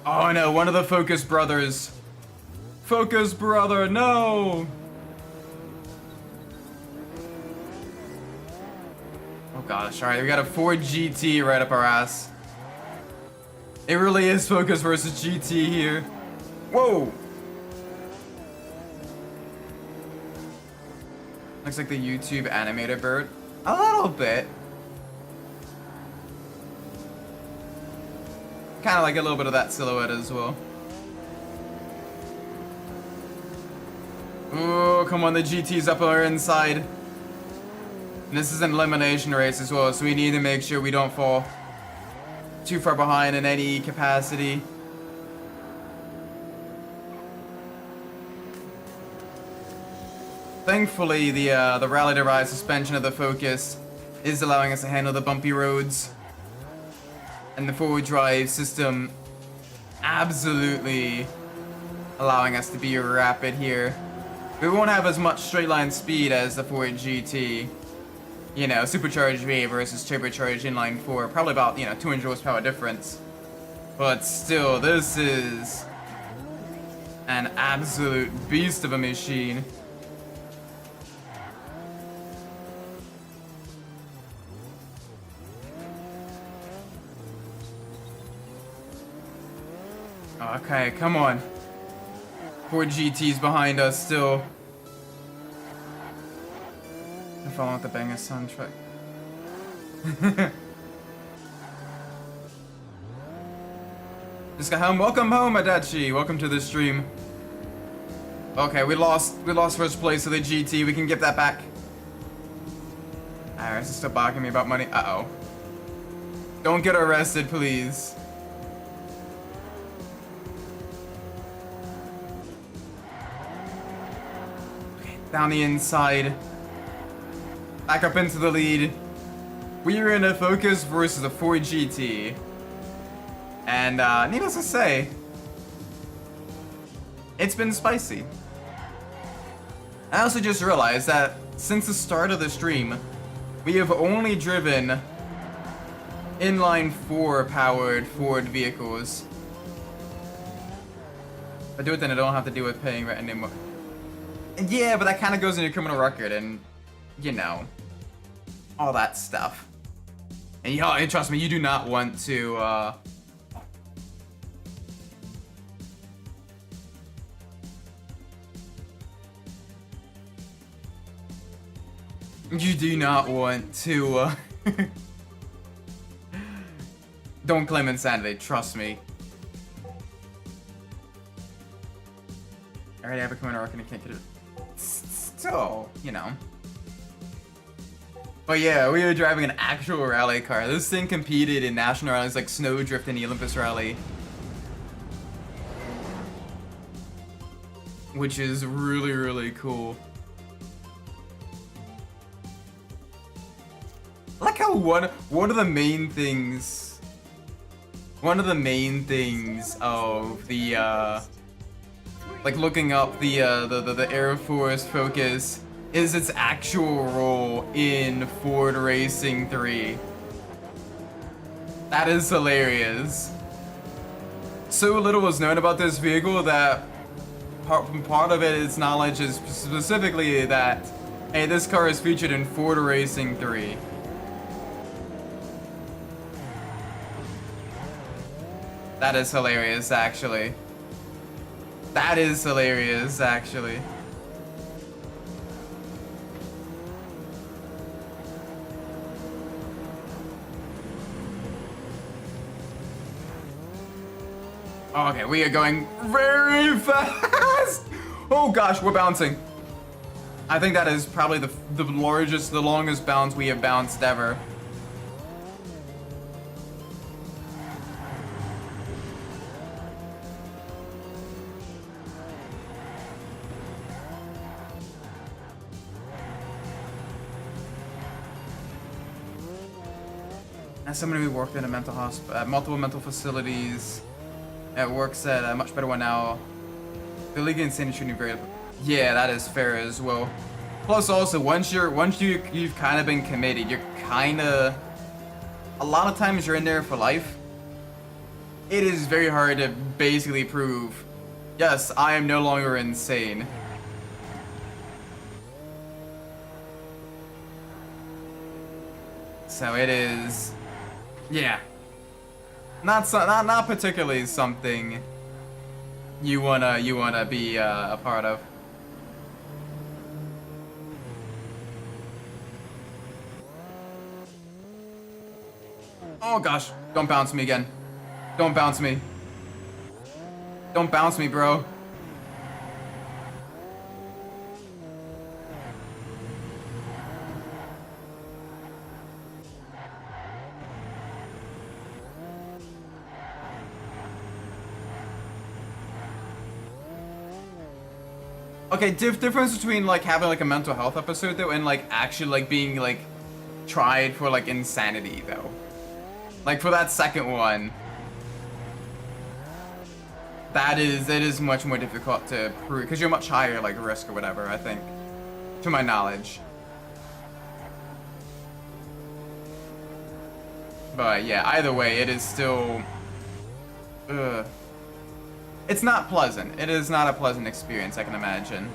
Oh no, one of the Focus brothers. Focus brother, no! Oh gosh, alright, we got a Ford GT right up our ass. It really is Focus versus GT here. Whoa! Looks like the YouTube animated bird. A little bit. Kind of like a little bit of that silhouette as well. Ooh, come on, the GT's up our inside. And this is an elimination race as well, so we need to make sure we don't fall too far behind in any capacity. Thankfully, the rally-derived suspension of the Focus is allowing us to handle the bumpy roads. And the forward drive system absolutely allowing us to be rapid here. We won't have as much straight line speed as the Ford GT. You know, supercharged V8 versus turbocharged inline 4. Probably about, 200 horsepower difference. But still, this is an absolute beast of a machine. Okay, come on. Ford GT's behind us still. I'm following with the banger soundtrack. Just got home. Welcome home, Adachi. Welcome to the stream. Okay, we lost first place of the GT. We can get that back. Alright, it's still barking me about money. Uh-oh. Don't get arrested, please. Okay, down the inside. Back up into the lead. We are in a Focus versus a Ford GT. And, needless to say, it's been spicy. I also just realized that since the start of the stream, we have only driven inline 4 powered Ford vehicles. If I do it, then I don't have to deal with paying rent anymore. Yeah, but that kind of goes in your criminal record and, all that stuff. And trust me, you do not want to, you do not want to, don't claim insanity, trust me. I already have a criminal record and can't get it. Still, But yeah, we were driving an actual rally car. This thing competed in national rallies like Snowdrift and the Olympus Rally. Which is really, really cool. I like how one of the main things of the like looking up the Air Force Focus is its actual role in Ford Racing 3. That is hilarious. So little was known about this vehicle that part of its knowledge is specifically that, hey, this car is featured in Ford Racing 3. That is hilarious, actually. That is hilarious, actually. Okay, we are going very fast! Oh gosh, we're bouncing. I think that is probably the longest bounce we have bounced ever. As someone who worked in a multiple mental facilities, works at a much better one now. The league insanity shooting very. Yeah, that is fair as well. Plus, also once you've kind of been committed, you're kind of. A lot of times you're in there for life. It is very hard to basically prove, yes, I am no longer insane. So it is. Yeah. Not particularly something you wanna be a part of. Oh gosh, don't bounce me again. Don't bounce me. Don't bounce me, bro. Okay, difference between like having like a mental health episode though and like actually like being like tried for like insanity though. Like for that second one. It is much more difficult to prove because you're much higher like risk or whatever. I think, to my knowledge. But yeah, either way, it is still. It's not pleasant. It is not a pleasant experience, I can imagine.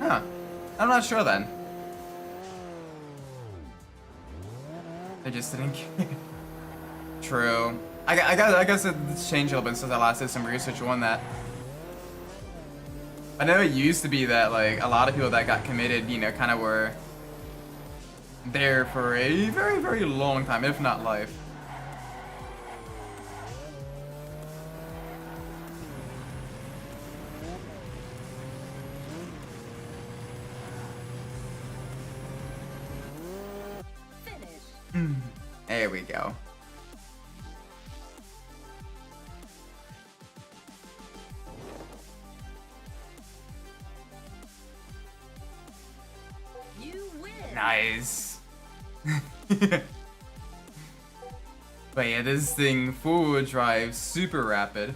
Huh. I'm not sure then. I just didn't care. True. I guess it's changed a little bit since I last did some research on that. I know it used to be that like a lot of people that got committed, you know, kind of were there for a very, very long time, if not life. Finish. There we go. You win. Nice. But yeah, this thing full drive, super rapid.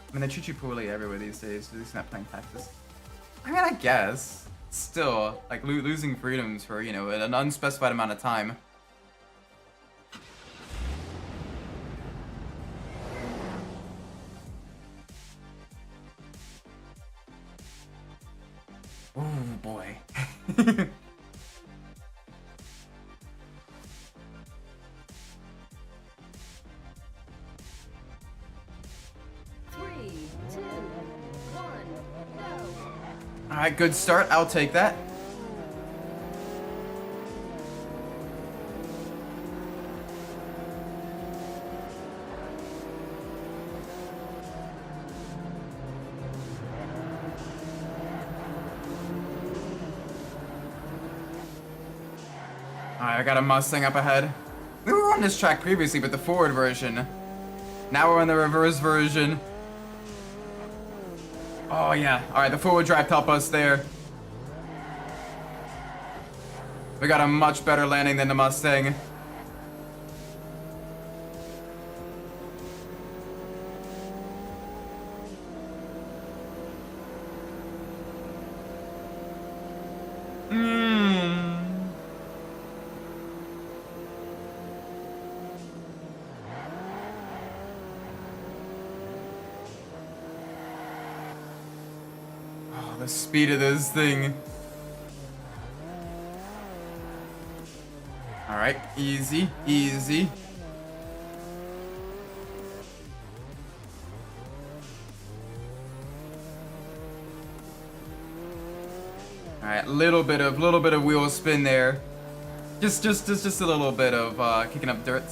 I mean, they treat you poorly everywhere these days, at least not playing Texas. I mean, I guess. Still, like, losing freedoms for, you know, an unspecified amount of time. Oh, boy. 3, 2, 1, go. Alright, good start. I'll take that. Alright, I got a Mustang up ahead. We were on this track previously, but the forward version. Now we're on the reverse version. Oh yeah, alright, the forward drive helped us there. We got a much better landing than the Mustang. The speed of this thing. Alright, easy, easy. Alright, little bit of wheel spin there. Just a little bit of kicking up dirt.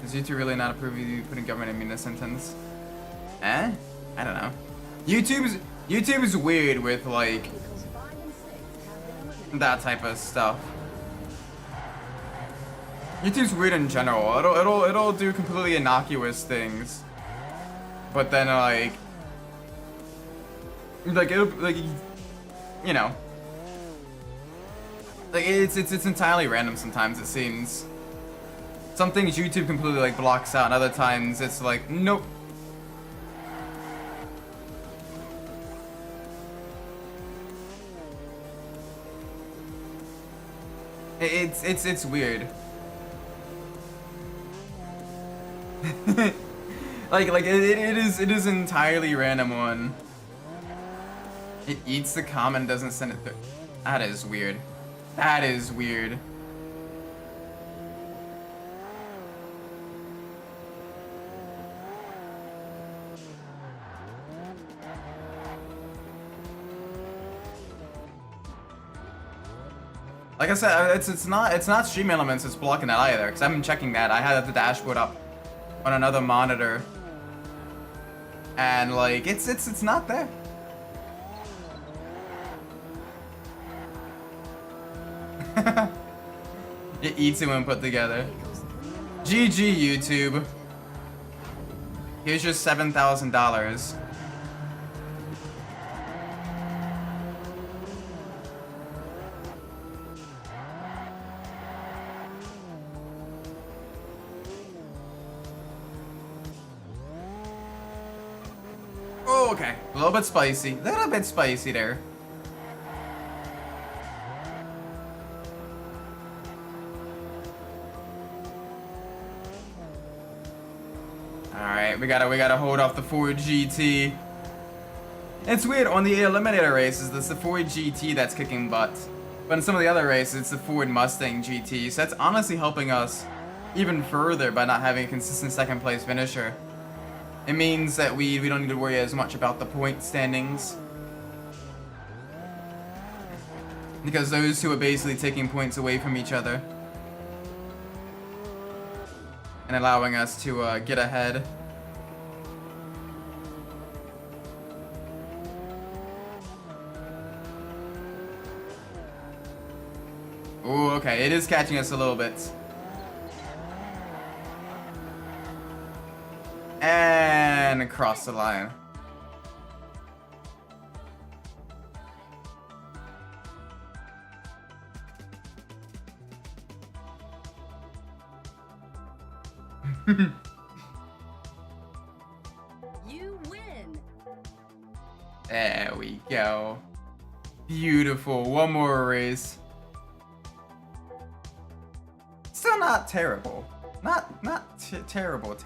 Does YouTube really not approve of you putting government in a sentence? Eh? I don't know. YouTube is weird with like Vehicles 5 and 6 have been eliminated. that type of stuff. YouTube's weird in general. It'll do completely innocuous things, but then it'll like, you know, like it's entirely random sometimes, it seems. Some things YouTube completely like blocks out, and other times it's like nope. It's weird. like it is entirely random one. It eats the comment, doesn't send it through. That is weird. That is weird. Like I said, it's not Stream Elements that's blocking that either, because I've been checking that. I had the dashboard up on another monitor, and like it's not there. It eats it when put together. GG YouTube. Here's your $7,000. Oh, okay. A little bit spicy. A little bit spicy there. Alright, we gotta hold off the Ford GT. It's weird, on the Eliminator races, it's the Ford GT that's kicking butt. But in some of the other races, it's the Ford Mustang GT. So that's honestly helping us even further by not having a consistent second place finisher. It means that we don't need to worry as much about the point standings. Because those two are basically taking points away from each other. And allowing us to get ahead. Ooh, okay, it is catching us a little bit. And across the line. You win. There we go. Beautiful. One more race. Still not terrible. Not terrible.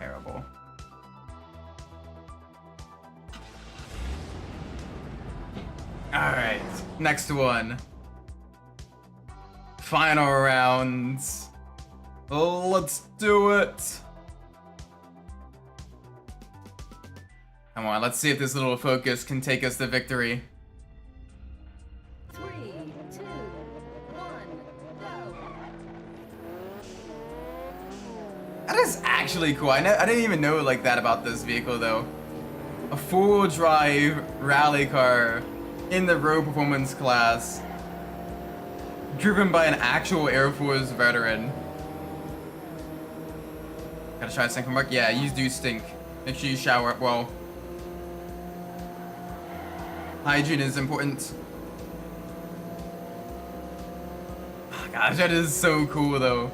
Alright, next one. Final rounds. Let's do it. Come on, let's see if this little focus can take us to victory. 3, 2, 1, go. That is actually cool. I didn't even know like that about this vehicle though. A full drive rally car in the road performance class, driven by an actual Air Force veteran. Gotta try to stink from work. Yeah, you do stink. Make sure you shower up well. Hygiene is important. Oh, gosh, that is so cool though.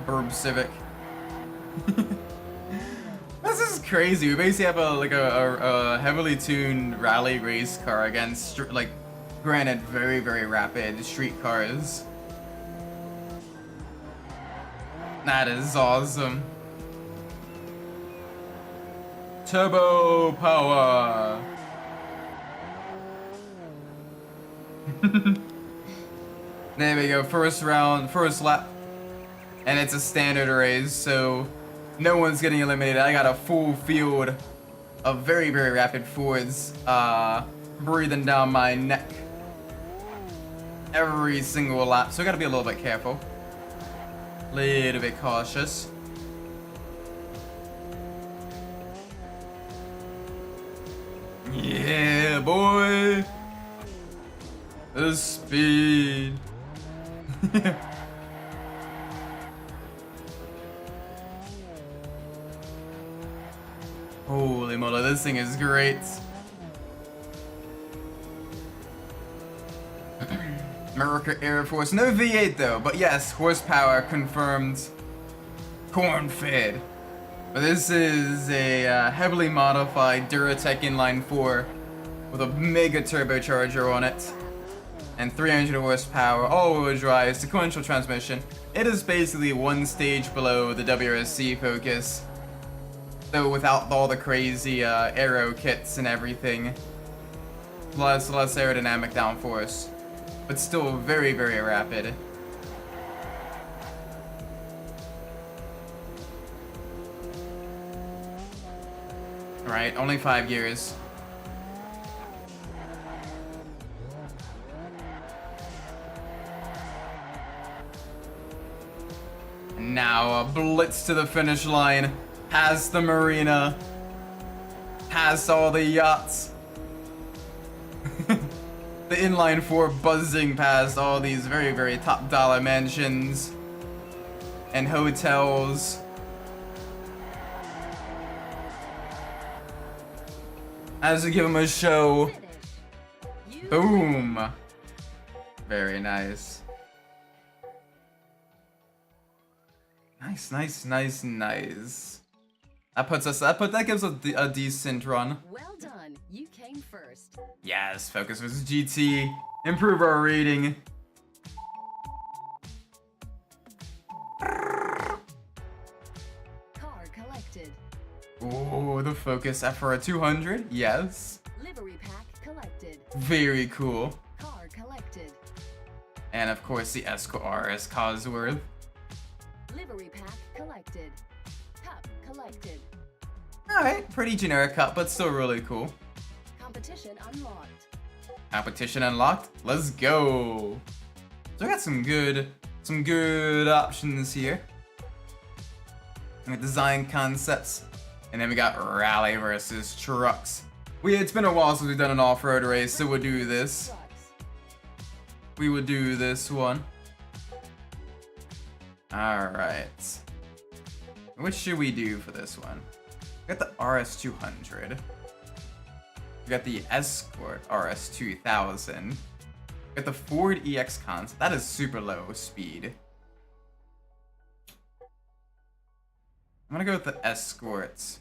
Burb Civic. This is crazy. We basically have a heavily tuned rally race car against like, granted, very rapid street cars. That is awesome. Turbo power. There we go. First round, first lap. And it's a standard race, so no one's getting eliminated. I got a full field of very rapid Fords breathing down my neck every single lap. So we gotta be a little bit careful. Little bit cautious. Yeah, boy. The speed. Holy moly, this thing is great. America Air Force. No V8 though, but yes, horsepower confirmed. Corn-fed. But this is a heavily modified Duratec inline 4 with a mega turbocharger on it. And 300 horsepower, all-wheel drive, sequential transmission. It is basically one stage below the WRC Focus. Though without all the crazy aero kits and everything. Less aerodynamic downforce. But still very rapid. Alright, only 5 gears. Now a blitz to the finish line. Past the marina. Past all the yachts. The inline 4 buzzing past all these very top dollar mansions and hotels. As we give them a show. Boom. Very nice. Nice, nice, nice, nice. That gives us a decent run. Well done. You came first. Yes, Focus versus GT. Improve our rating. Car collected. Oh, the Focus FR 200. Yes. Livery pack collected. Very cool. Car collected. And of course the Escort RS Cosworth. Livery pack collected. Cup collected. Alright, pretty generic cup, but still really cool. Competition unlocked. Competition unlocked. Let's go. So I got some good options here. We got design concepts, and then we got rally versus trucks. It's been a while since we've done an off-road race, so we'll do this. Trucks. We will do this one. Alright. Which should we do for this one? We got the RS200. We got the Escort RS2000. We got the Ford EX Concept. That is super low speed. I'm gonna go with the Escort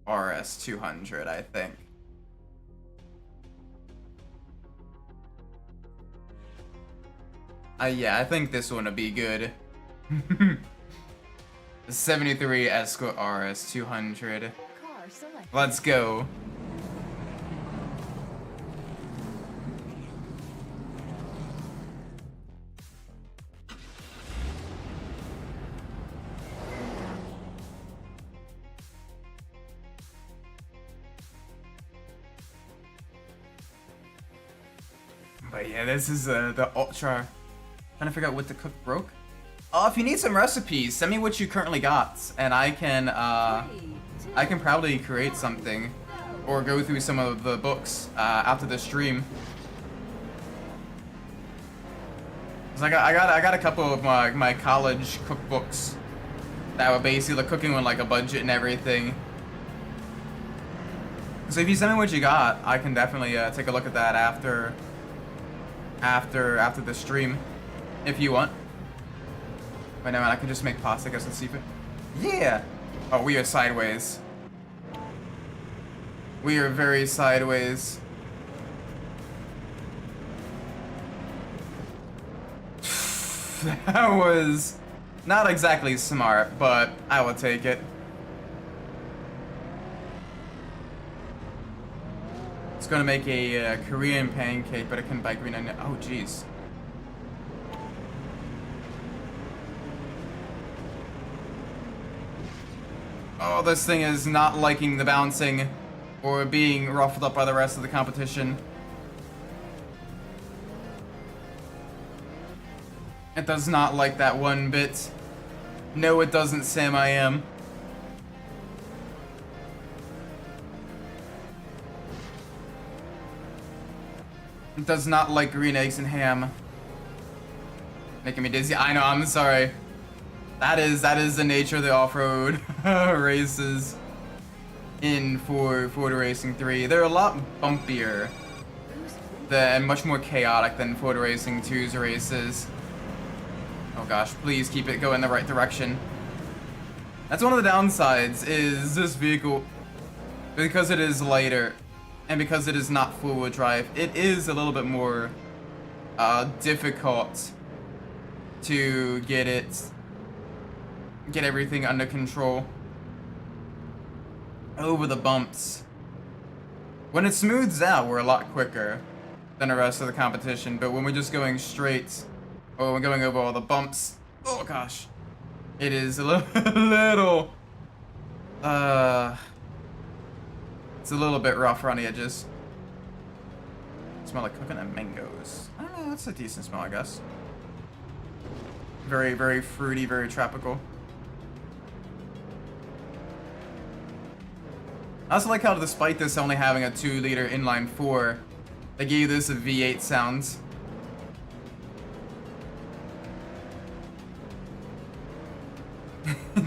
RS200, I think. Yeah, I think this one would be good. The 73 Escort RS200. Car selected. Let's go. But yeah, this is the Ultra. Trying to figure out what the cook broke. If you need some recipes, send me what you currently got, and I can probably create something, or go through some of the books after the stream. 'Cause I got a couple of my college cookbooks that were basically cooking with like a budget and everything. So if you send me what you got, I can definitely take a look at that after the stream, if you want. Right now, I can just make pasta, I guess, and see if it... Yeah! Oh, we are sideways. We are very sideways. That was not exactly smart, but I will take it. It's gonna make a Korean pancake, but it can buy green onion. Oh, jeez. Oh, this thing is not liking the bouncing or being ruffled up by the rest of the competition. It does not like that one bit. No, it doesn't, Sam I am. It does not like green eggs and ham. Making me dizzy. I know, I'm sorry. That is the nature of the off-road races in Ford Racing 3. They're a lot bumpier and much more chaotic than Ford Racing 2's races. Oh gosh, please keep it going in the right direction. That's one of the downsides, is this vehicle, because it is lighter and because it is not four-wheel drive, it is a little bit more difficult to get everything under control over the bumps. When it smooths out, we're a lot quicker than the rest of the competition, but when we're just going straight, or we're going over all the bumps, oh gosh, it is a little, it's a little bit rough around the edges. Smell like coconut mangoes. I don't know, that's a decent smell, I guess. Very, very fruity, very tropical. I also like how, despite this only having a 2-liter inline 4, they gave this a V8 sound.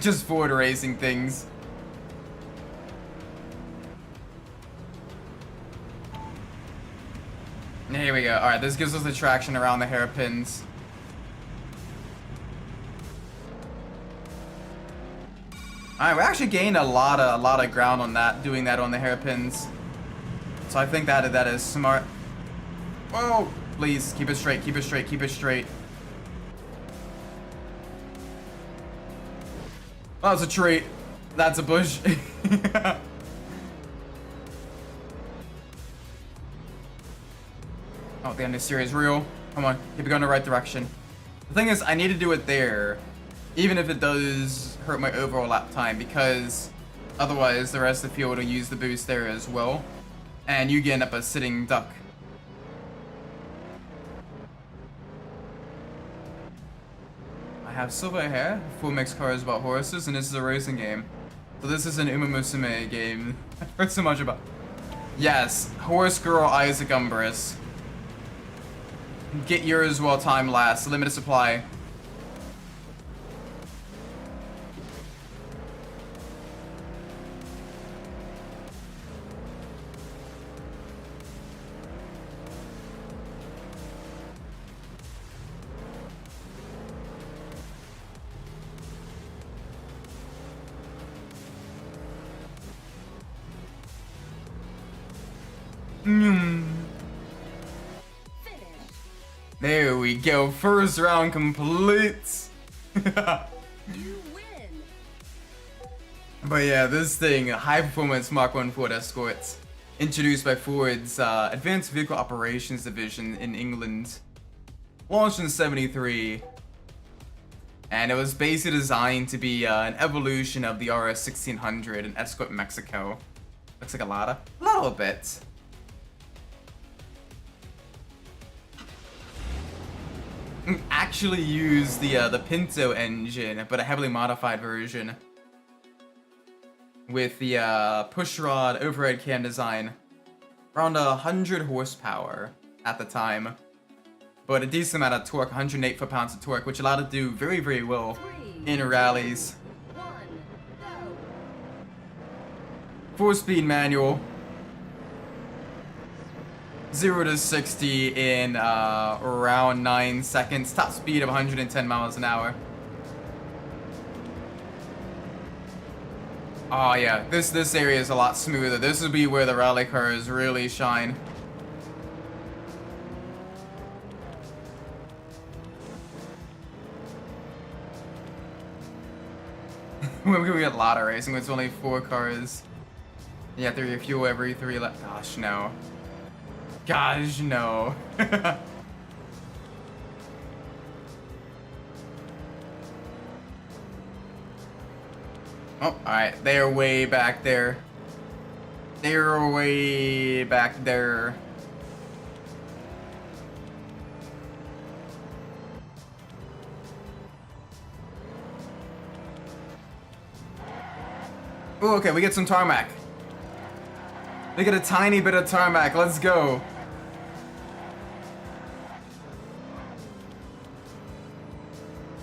Just Ford racing things. Here we go. Alright, this gives us the traction around the hairpins. Alright, we actually gained a lot of ground on that, doing that on the hairpins. So I think that is smart. Whoa! Please, keep it straight, keep it straight, keep it straight. Oh, it's a tree. That's a bush. Oh, the end of the series is real. Come on, keep it going the right direction. The thing is, I need to do it there, even if it does hurt my overall lap time, because otherwise the rest of the field will use the boost there as well, and you end up a sitting duck. I have silver hair, full mixed cars about horses, and this is a racing game. So this is an Uma Musume game. I've heard so much about. Yes, horse girl Isaac Umbras. Get yours while time lasts. Limited supply. There we go. First round complete. You win. But yeah, this thing, high performance Mark 1 Ford Escorts, introduced by Ford's Advanced Vehicle Operations Division in England, launched in '73, and it was basically designed to be an evolution of the RS 1600 in Escort Mexico. Looks like a little bit. Actually use the Pinto engine, but a heavily modified version with the pushrod overhead cam design, around 100 horsepower at the time, but a decent amount of torque, 108 foot-pounds of torque, which allowed it to do very, very well in rallies. 4-speed manual. 0 to 60 in around 9 seconds. Top speed of 110 miles an hour. Oh yeah, this area is a lot smoother. This would be where the rally cars really shine. We're gonna get a lot of racing. It's only 4 cars. You have to refuel every 3 laps. Gosh, no. Gosh, no. Oh, alright. They are way back there. They are way back there. Ooh, okay, we get some tarmac. We get a tiny bit of tarmac. Let's go.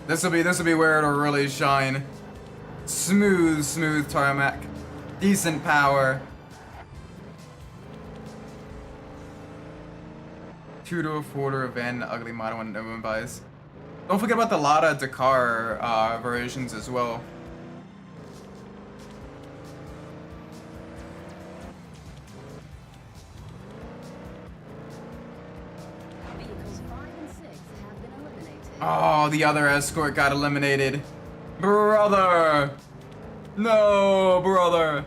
This will be where it'll really shine. Smooth tarmac. Decent power. 2-door, 4-door van, ugly model one no one buys. Don't forget about the Lada Dakar versions as well. Vehicles 5 and 6 have been eliminated. Oh, the other escort got eliminated. Brother! No, brother!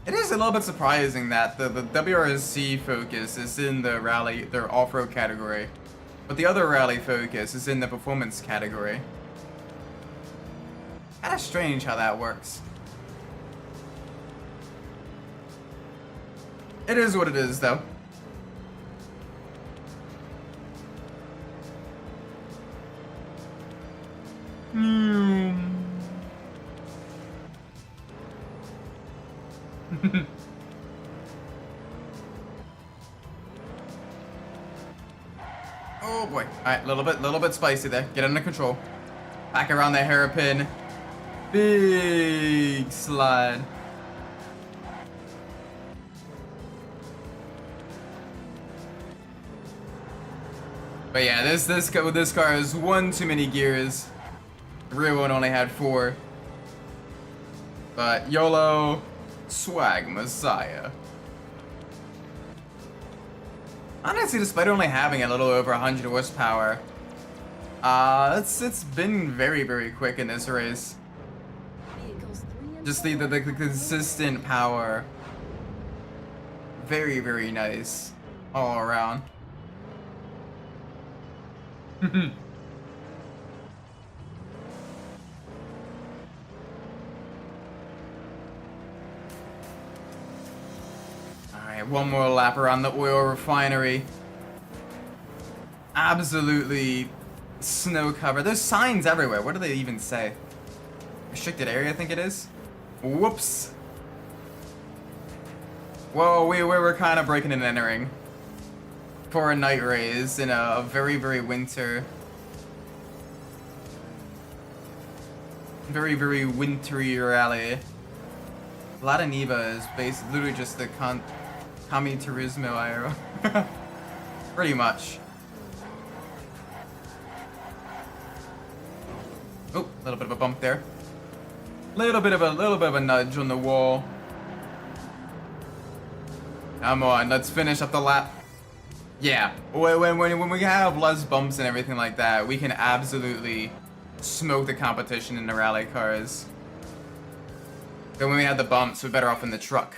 It is a little bit surprising that the WRC focus is in the rally, their off-road category, but the other rally focus is in the performance category. Kinda strange how that works. It is what it is, though. Oh boy. Alright, little bit spicy there. Get under control. Back around the hairpin. Big slide. But yeah, this car has one too many gears. The real one only had 4. But YOLO, swag Messiah. Honestly, despite only having a little over 100 horsepower, it's been very, very quick in this race. Vehicles 3 and Just 4. the consistent power. Very, very nice all around. Alright, one more lap around the oil refinery. Absolutely snow covered. There's signs everywhere. What do they even say? Restricted area, I think it is. Whoops. Whoa, we were kind of breaking and entering for a night race in a very, very wintry rally. La Neva is basically literally just the Kami Turismo aero. Pretty much. Oh, a little bit of a bump there. Little bit of a nudge on the wall. Come on, let's finish up the lap. Yeah, when we have less bumps and everything like that, we can absolutely smoke the competition in the rally cars. But when we have the bumps, we're better off in the truck.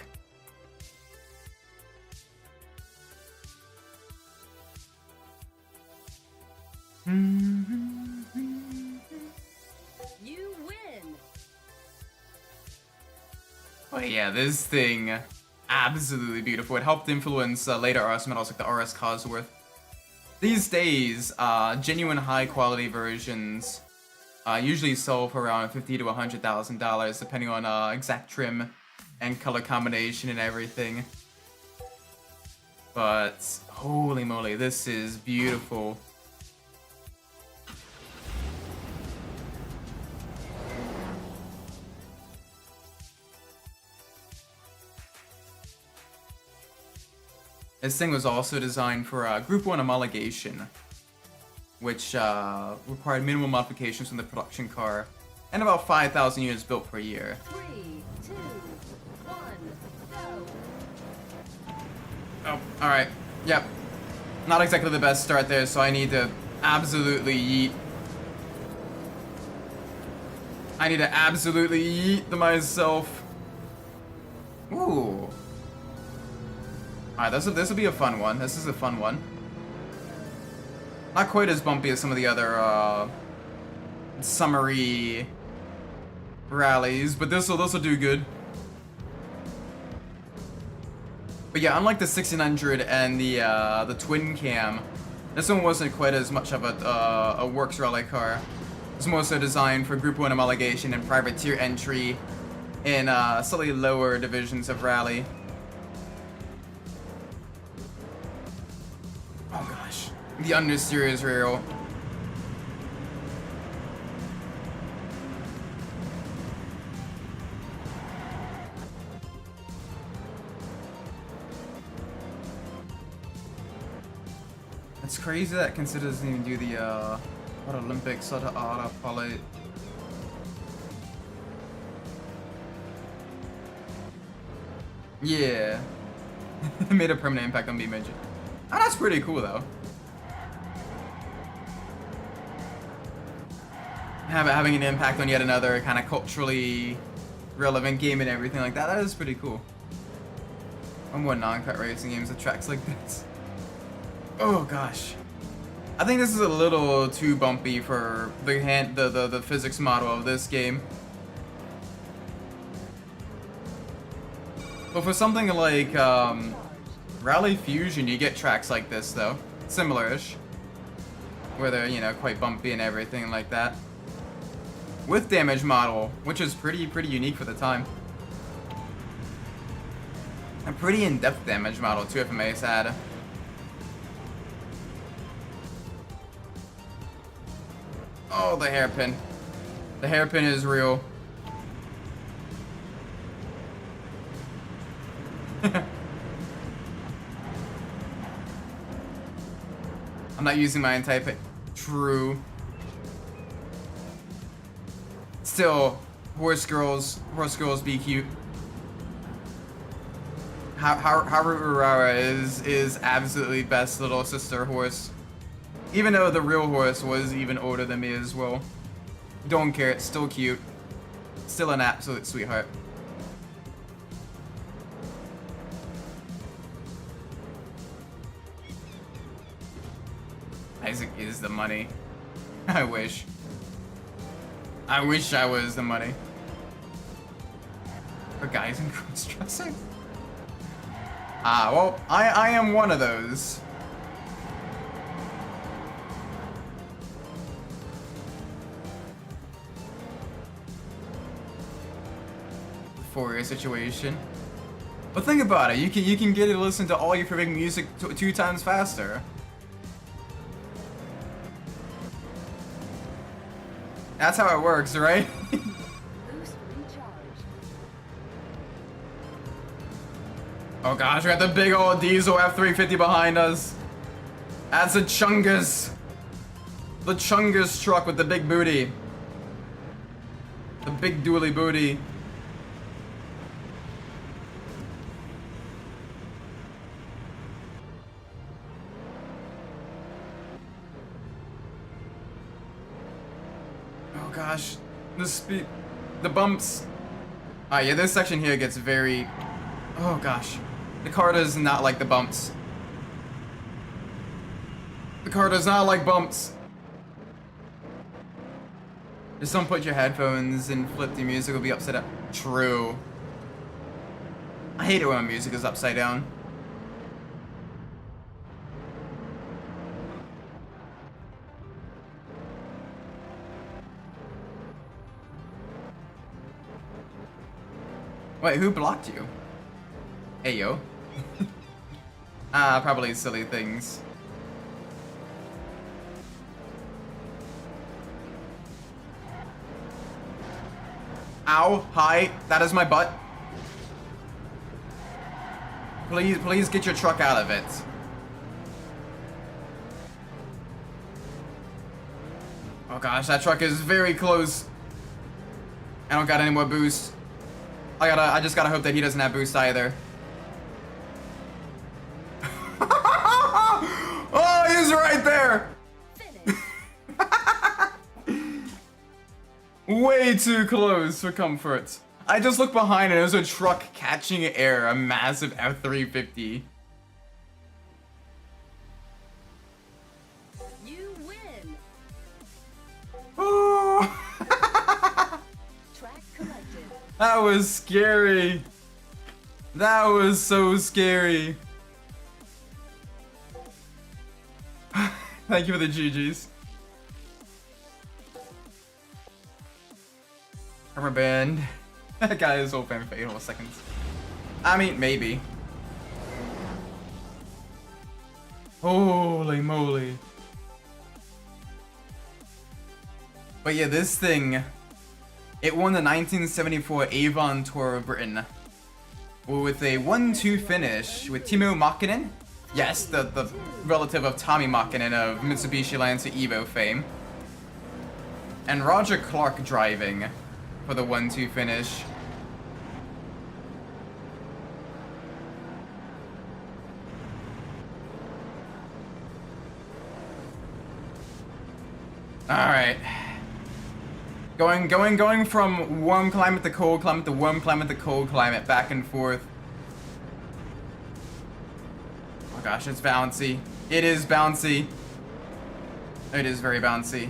You win. Oh yeah, this thing, absolutely beautiful. It helped influence later RS models like the RS Cosworth. These days, genuine high-quality versions usually sell for around $50,000 to $100,000, depending on exact trim and color combination and everything. But holy moly, this is beautiful. This thing was also designed for Group 1 homologation, which required minimal modifications from the production car, and about 5,000 units built per year. 3, 2, 1, go. Oh, alright. Yep. Not exactly the best start there, so I need to absolutely yeet. I need to absolutely yeet to myself. Ooh. Alright, this will be a fun one. This is a fun one. Not quite as bumpy as some of the other summery rallies, but this'll do good. But yeah, unlike the 1600 and the twin cam, this one wasn't quite as much of a works rally car. It's more so designed for Group 1 homologation and privateer entry in slightly lower divisions of rally. Oh gosh, the understeer is real. It's crazy that Consider doesn't even do the Olympics or the autopilot. Yeah. Made a permanent impact on B-Midget. Oh, that's pretty cool though. Having an impact on yet another kind of culturally relevant game and everything like that, that is pretty cool. Or more non-cut racing games with tracks like this. Oh gosh. I think this is a little too bumpy for the physics model of this game. But for something like Rally Fusion, you get tracks like this though. Similar-ish. Where they're, you know, quite bumpy and everything like that. With damage model, which is pretty unique for the time. A pretty in-depth damage model too, if I may add. Oh, the hairpin. The hairpin is real. I'm not using my anti-pick. True. Still, horse girls be cute. Harurara is absolutely best little sister horse. Even though the real horse was even older than me as well. Don't care, it's still cute. Still an absolute sweetheart. Isaac is the money. I wish. I wish I was the money. For guys in cross dressing? Ah, well, I am one of those. For your situation. But think about it, you can get to listen to all your favorite music 2 times faster. That's how it works, right? Boost recharged. Oh gosh, we got the big old diesel F350 behind us. That's a Chungus. The Chungus truck with the big booty. The big dually booty. Oh gosh, the bumps. Ah, yeah, this section here gets very, oh gosh. The car does not like the bumps. The car does not like bumps. Just don't put your headphones and flip the music, will be upside down. True. I hate it when my music is upside down. Wait, who blocked you? Hey, yo. Probably silly things. Ow, hi, that is my butt. Please get your truck out of it. Oh gosh, that truck is very close. I don't got any more boost. I just gotta hope that he doesn't have boost either. Oh, he's right there! Way too close for comfort. I just looked behind and there's a truck catching air, a massive F350. You win. Oh. Track collected. That was scary. That was so scary. Thank you for the GGs. Rubber band. That guy is open for 8 seconds. I mean, maybe. Holy moly. But yeah, this thing, it won the 1974 Avon Tour of Britain with a 1-2 finish with Timo Makinen. Yes, the relative of Tommy Makinen of Mitsubishi Lancer Evo fame. And Roger Clark driving for the 1-2 finish. Alright. Going from warm climate to cold climate to warm climate to cold climate, back and forth. Oh gosh, it's bouncy. It is bouncy. It is very bouncy.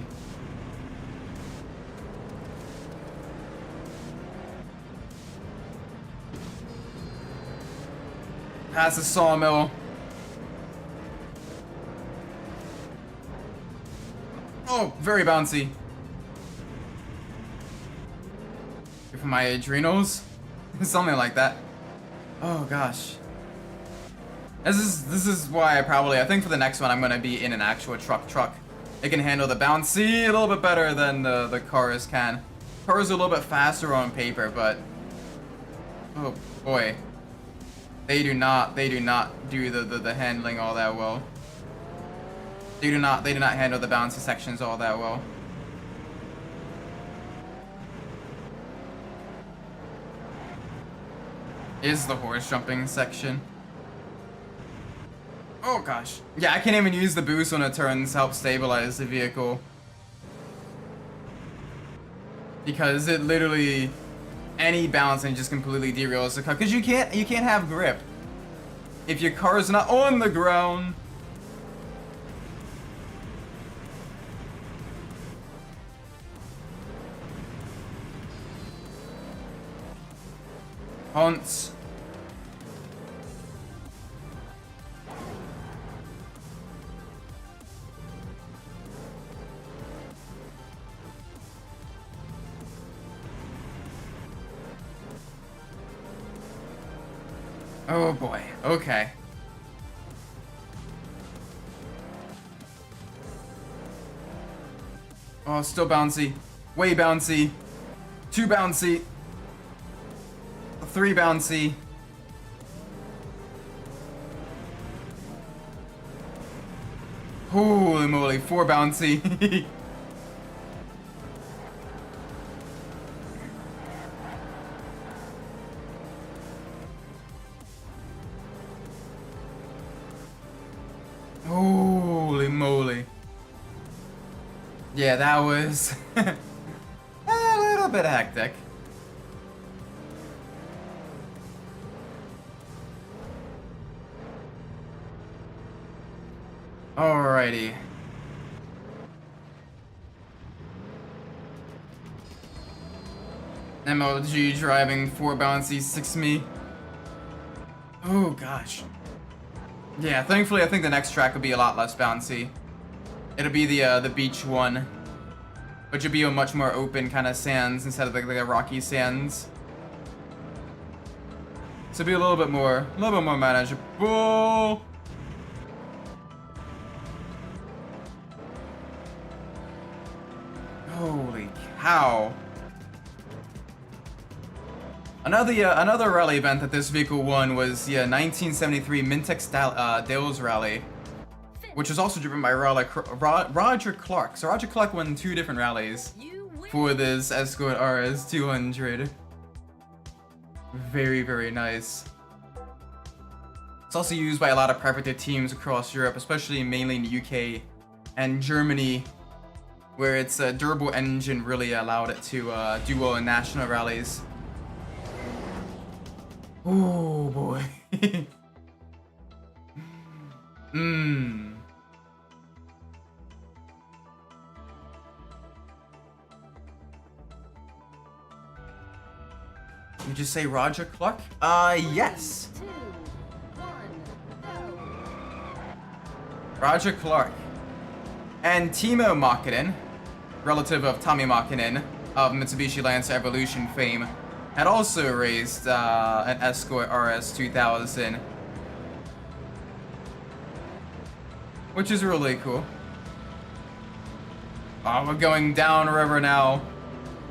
Past the sawmill. Oh, very bouncy. Good for my adrenals? Something like that. Oh gosh. This is why I think for the next one I'm gonna be in an actual truck. It can handle the bouncy a little bit better than the cars can. Cars are a little bit faster on paper, but oh boy. They do not do the handling all that well. They do not handle the bouncy sections all that well. is the horse jumping section. Oh gosh. Yeah, I can't even use the boost when it turns to help stabilize the vehicle. Because it literally, any bouncing just completely derails the car. Because you can't have grip if your car is not on the ground. Haunts. Oh boy, okay. Oh, still bouncy. Way bouncy. 2 bouncy. 3 bouncy. Holy moly, 4 bouncy. Holy moly. Yeah, that was a little bit hectic. Alrighty. MLG driving 4 bouncy 6 me. Oh gosh. Yeah, thankfully I think the next track will be a lot less bouncy. It'll be the beach one, which will be a much more open kind of sands instead of like a rocky sands. So it'll be a little bit more manageable. Holy cow! Another rally event that this vehicle won was the 1973 Mintex Dales Rally, which was also driven by Roger Clark. So Roger Clark won 2 different rallies for this Escort RS 200. Very, very nice. It's also used by a lot of private teams across Europe, especially mainly in the UK and Germany, where its durable engine really allowed it to do well in national rallies. Oh boy. You just say Roger Clark? Yes. 2, 1, go. Roger Clark. And Timo Makinen, relative of Tommy Makinen of Mitsubishi Lancer Evolution fame, had also raced an Escort RS 2000, which is really cool. Oh, we're going downriver now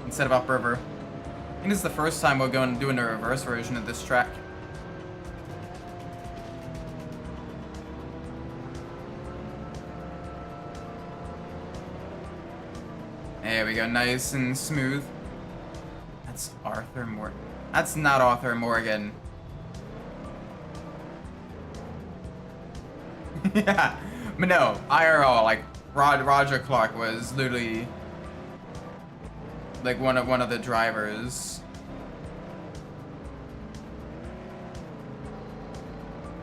instead of upriver. I think this is the first time we're going doing a reverse version of this track. There we go, nice and smooth. That's Arthur Morgan. That's not Arthur Morgan. Yeah, but no, IRL, like Roger Clark was literally like one of the drivers.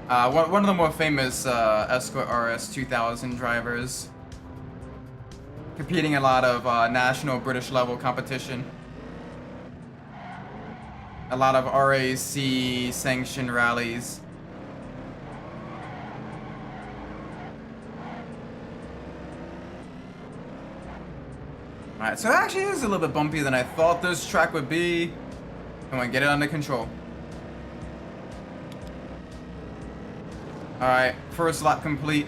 One of the more famous Escort RS 2000 drivers, competing in a lot of national British level competition. A lot of RAC sanctioned rallies. Alright, so it actually is a little bit bumpier than I thought this track would be. Come on, get it under control. Alright, first lap complete.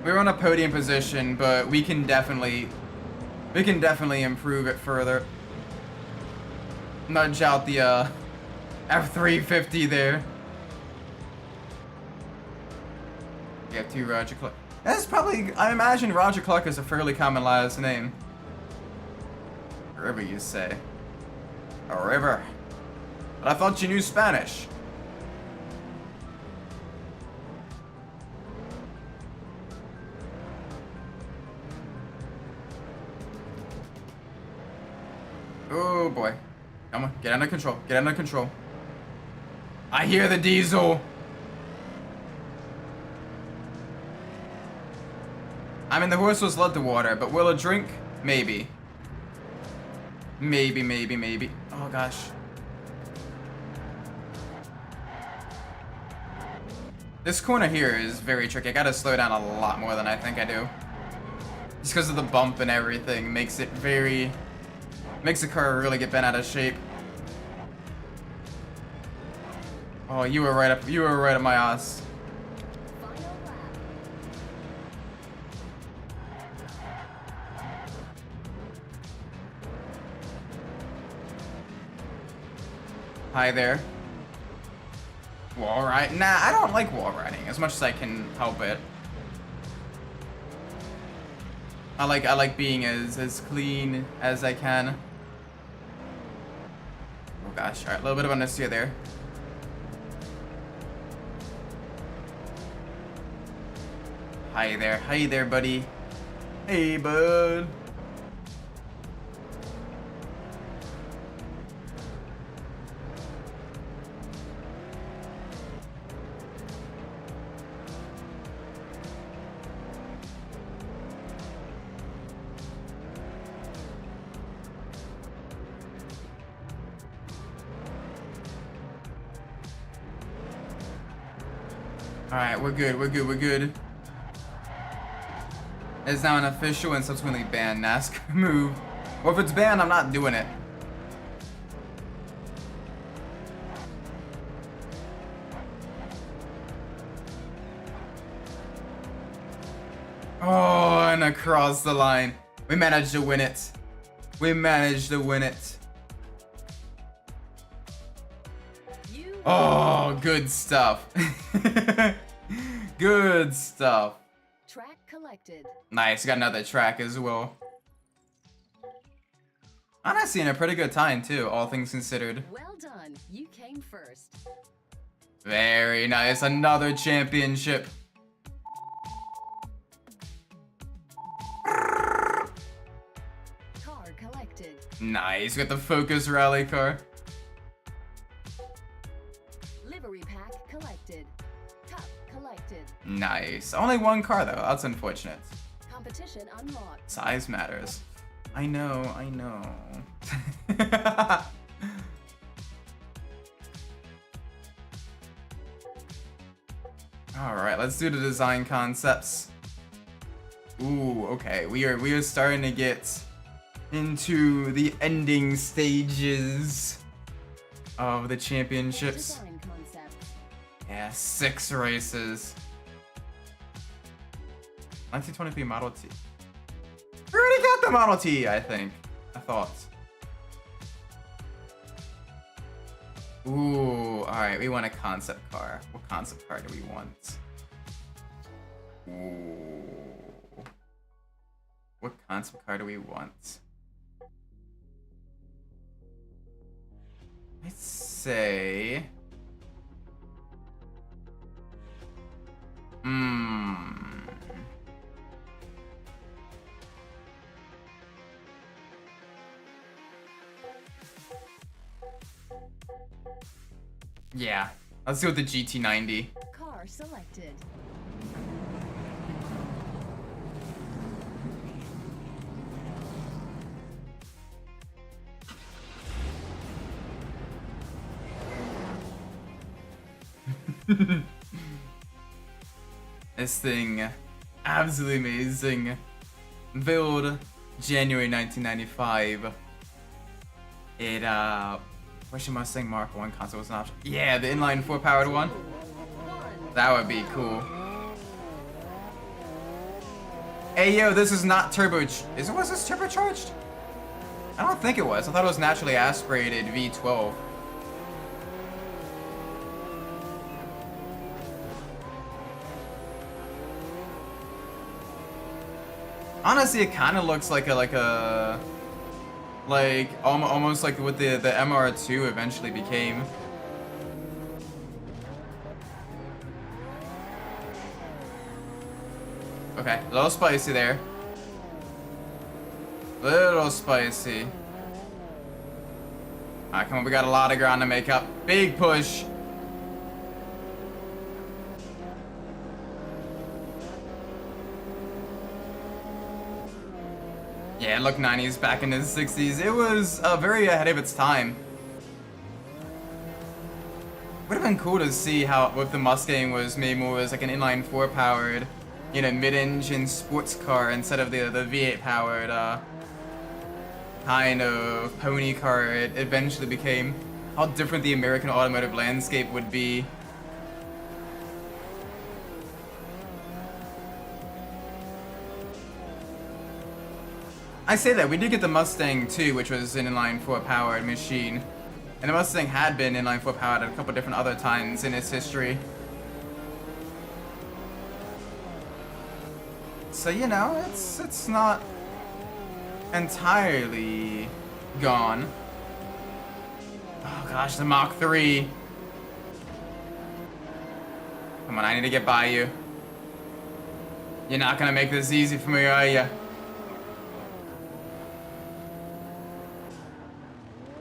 We're on a podium position, but we can definitely improve it further. Nudge out the F350 there. You have 2 Roger Clark. That's probably, I imagine Roger Clark is a fairly common last name. Whatever you say. A river. But I thought you knew Spanish. Oh boy. Come on, get under control. Get under control. I hear the diesel. I mean, the horse was led to water, but will it drink? Maybe. Maybe, maybe, maybe. Oh gosh. This corner here is very tricky. I gotta slow down a lot more than I think I do. Just because of the bump and everything makes it very... makes the car really get bent out of shape. Oh, you were right up my ass. Final lap. Hi there. Wall ride? Nah, I don't like wall riding as much as I can help it. I like being as clean as I can. Oh gosh, alright, a little bit of understeer there. Hi there, buddy. Hey, bud. Alright, we're good. It's now an official and subsequently banned NASCAR move. Well, if it's banned, I'm not doing it. Oh, and across the line. We managed to win it. We managed to win it. Oh, good stuff. Good stuff. Track collected. Nice, got another track as well. Honestly, in a pretty good time too, all things considered. Well done. You came first. Very nice, another championship. Car collected. Nice, got the Focus rally car. Livery pack collected. Cup collected. Nice. Only one car though, that's unfortunate. Competition unlocked. Size matters. I know. Alright, let's do the design concepts. Ooh, okay. We are starting to get into the ending stages of the championships. Design concept. Yeah, 6 races. 1923 Model T. We already got the Model T, I think. I thought. Ooh, alright, we want a concept car. What concept car do we want? Ooh. What concept car do we want? Let's say... Yeah, let's go with the GT90. Car selected. This thing, absolutely amazing. Build January 1995. It, Question Mustang Mark 1 console was an option. Yeah, the inline 4 powered one. That would be cool. Hey yo, this is not was this turbocharged? I don't think it was. I thought it was naturally aspirated V12. Honestly, it kind of looks like a Like, almost like what the MR2 eventually became. Okay, a little spicy there. Little spicy. Alright, come on, we got a lot of ground to make up. Big push. Yeah, look, 90s back in the 60s. It was very ahead of its time. Would have been cool to see how what the Mustang was made more as like an inline 4 powered, you know, mid-engine sports car instead of the V8 powered kind of pony car it eventually became. How different the American automotive landscape would be. I say that, we did get the Mustang too, which was an inline 4 powered machine. And the Mustang had been inline 4 powered at a couple different other times in its history. So, you know, it's not entirely gone. Oh gosh, the Mach 3. Come on, I need to get by you. You're not gonna make this easy for me, are you?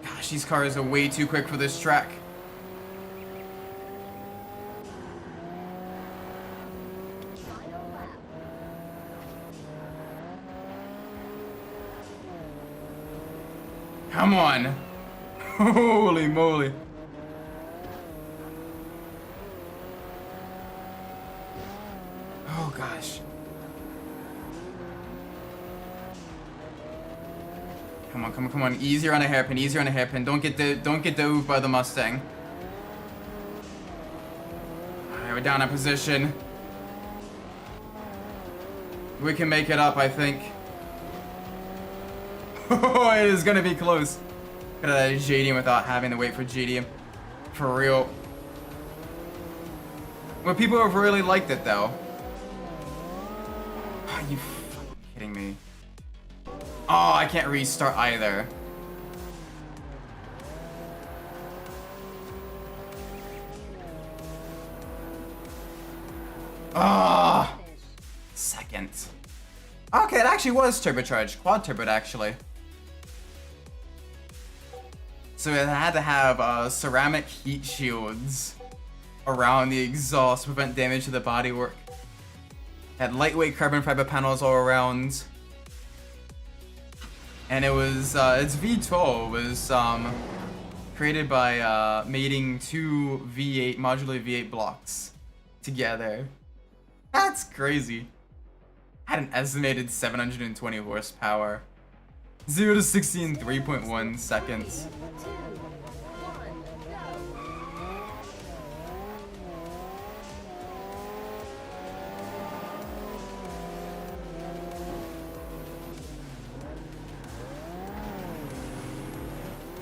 Gosh, these cars are way too quick for this track. Come on. Holy moly. Oh gosh. Come on, come on, come on. Easier on a hairpin, easier on a hairpin. Don't get dove by the Mustang. Alright, we're down in position. We can make it up, I think. Oh, it is gonna be close. Could have had JDM without having to wait for JDM. For real. Well, people have really liked it though. Are you fucking kidding me? Oh, I can't restart either. Ah, second. Okay, it actually was turbocharged, quad turboed actually. So it had to have ceramic heat shields around the exhaust to prevent damage to the bodywork. Had lightweight carbon fiber panels all around. And it was, its V12 was created by mating two V8, modular V8 blocks together. That's crazy. Had an estimated 720 horsepower. 0 to 60 in 3.1 seconds.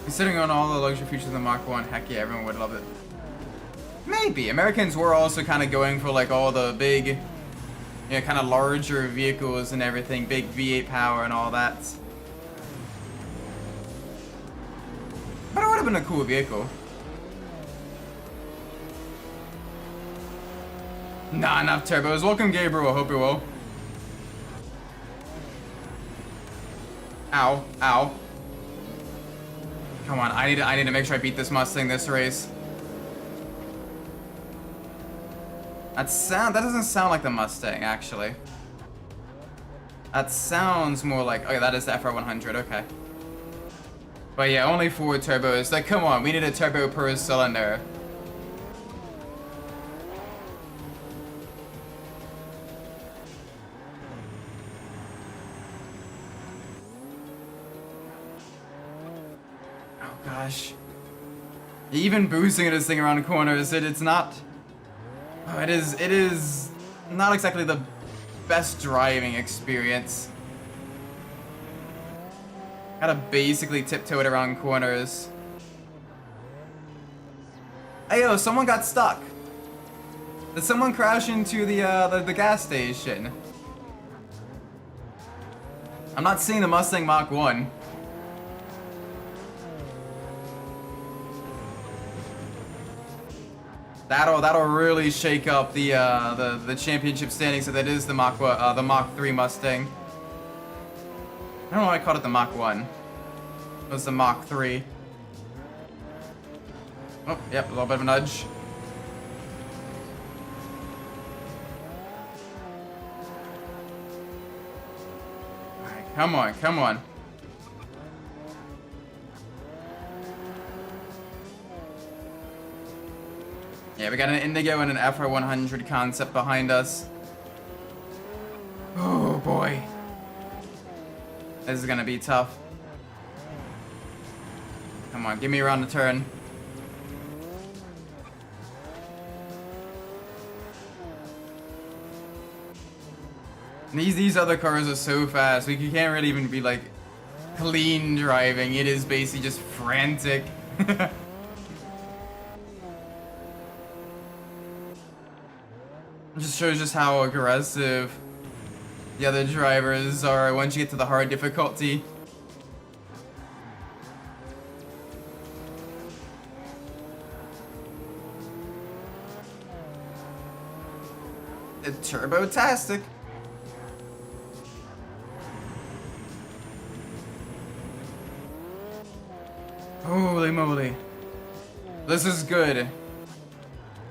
Considering on all the luxury features of the Mach 1, heck yeah, everyone would love it. Maybe. Americans were also kind of going for like all the big, you know, kind of larger vehicles and everything, big V8 power and all that. But it would have been a cool vehicle. Not enough turbos. Welcome, Gabriel. I hope you will. Ow. Ow. Come on, I need to make sure I beat this Mustang this race. That doesn't sound like the Mustang, actually. That sounds more like, okay, that is the FR100, okay. But yeah, only 4 turbos. Like, come on, we need a turbo per cylinder. Gosh. Even boosting this thing around corners, it's not... Oh, it is not exactly the best driving experience. Gotta basically tiptoe it around corners. Hey yo, someone got stuck. Did someone crash into the gas station? I'm not seeing the Mustang Mach 1. That'll really shake up the championship standings. So that is the Mach 3 Mustang. I don't know why I called it the Mach 1. It was the Mach 3. Oh, yep, a little bit of a nudge. Alright, come on, come on. Yeah, we got an Indigo and an FR100 concept behind us. Oh boy. This is gonna be tough. Come on, give me around the turn. And these other cars are so fast, you can't really even be like clean driving. It is basically just frantic. It just shows just how aggressive the other drivers are once you get to the hard difficulty. It's turbo-tastic. Holy moly. This is good.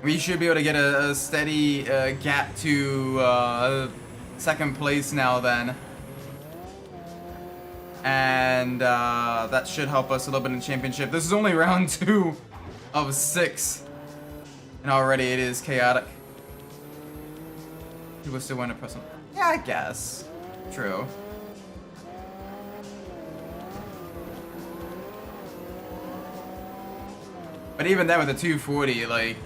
We should be able to get a steady gap to second place now then. And that should help us a little bit in the championship. This is only round 2 of 6. And already it is chaotic. People still want to press on. Yeah, I guess. True. But even then with the 240, like...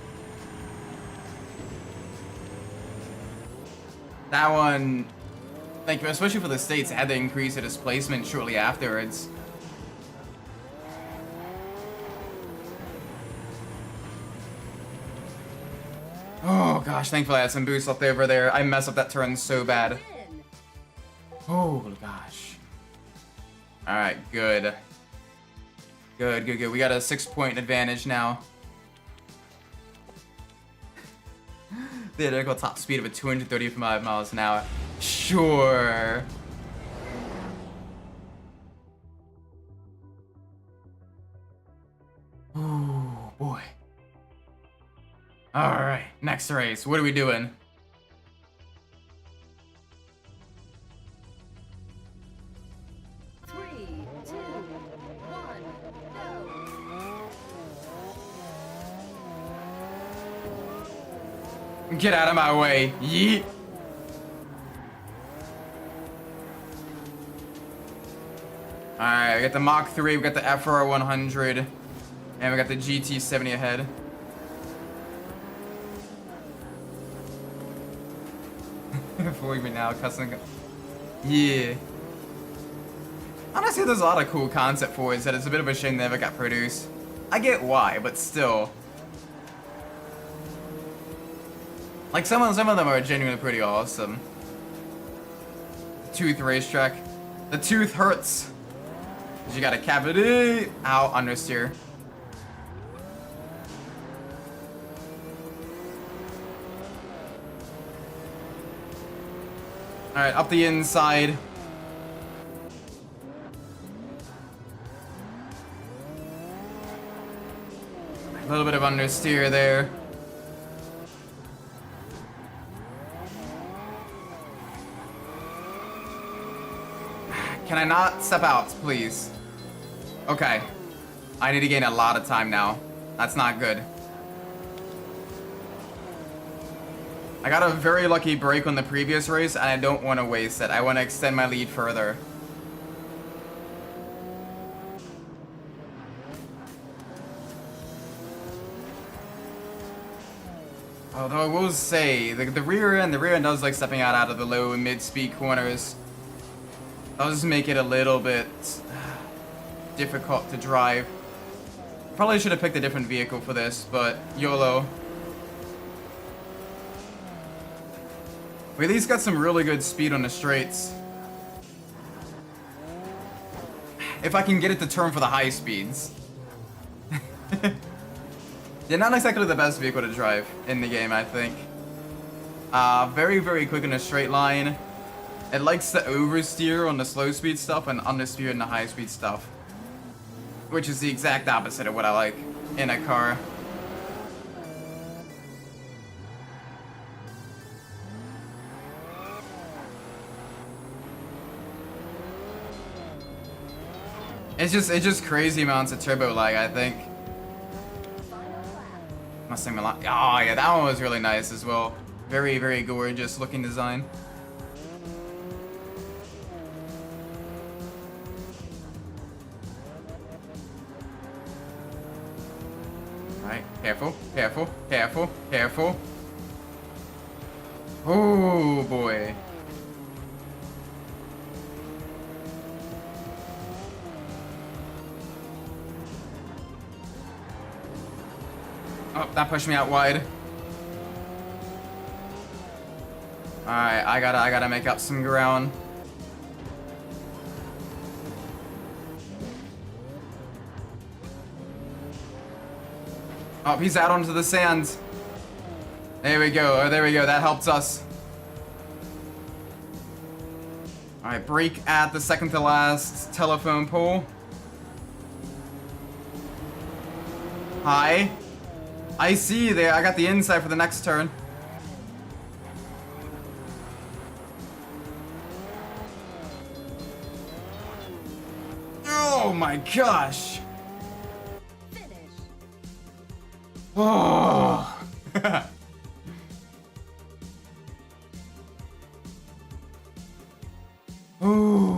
that one, like, especially for the States, had to increase the displacement shortly afterwards. Oh gosh, thankfully I had some boost left over there. I messed up that turn so bad. Oh gosh. Alright, good. Good, good, good. We got a 6-point advantage now. Theoretical top speed of a 235 miles an hour. Sure. Oh boy. Alright, next race. What are we doing? Get out of my way. Yeet. Alright, we got the Mach 3, we got the FR100, and we got the GT70 ahead. Before me now, custom. Yeah. Honestly, there's a lot of cool concept Fords that it's a bit of a shame they never got produced. I get why, but still. Like, some of them are genuinely pretty awesome. Tooth racetrack. The tooth hurts. Cause you got a cavity. Ow, understeer. Alright, up the inside. A little bit of understeer there. Can I not step out, please? Okay. I need to gain a lot of time now. That's not good. I got a very lucky break on the previous race, and I don't want to waste it. I want to extend my lead further. Although I will say, the rear end does like stepping out of the low and mid-speed corners. Does make it a little bit difficult to drive. Probably should have picked a different vehicle for this, but YOLO. We at least got some really good speed on the straights. If I can get it to turn for the high speeds. Yeah, not exactly the best vehicle to drive in the game, I think. Very, very quick in a straight line. It likes to oversteer on the slow speed stuff and understeer in the high speed stuff. Which is the exact opposite of what I like in a car. It's just crazy amounts of turbo lag, I think. Mustang Milan. Oh yeah, that one was really nice as well. Very, very gorgeous looking design. Alright, careful, careful, careful, careful. Oh boy. Oh, that pushed me out wide. Alright, I gotta make up some ground. Oh, he's out onto the sand. There we go. Oh, there we go. That helps us. Alright, brake at the second to last telephone pole. Hi. I see you there. I got the inside for the next turn. Oh my gosh. Finish. Oh. Ooh.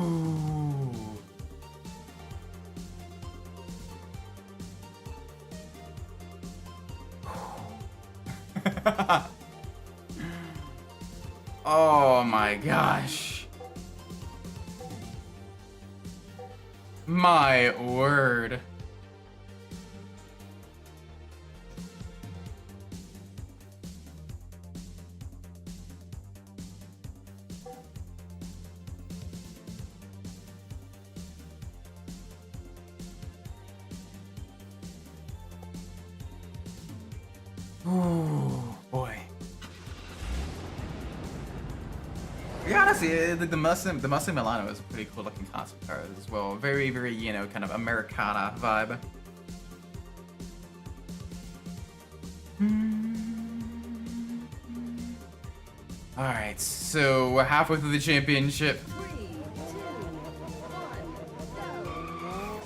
Oh my gosh. My word. Oh boy. Yeah, honestly, the Mustang Milano is a pretty cool looking concept car as well. Very, very, you know, kind of Americana vibe. Alright, so we're halfway through the championship. 3, 2, 1, go.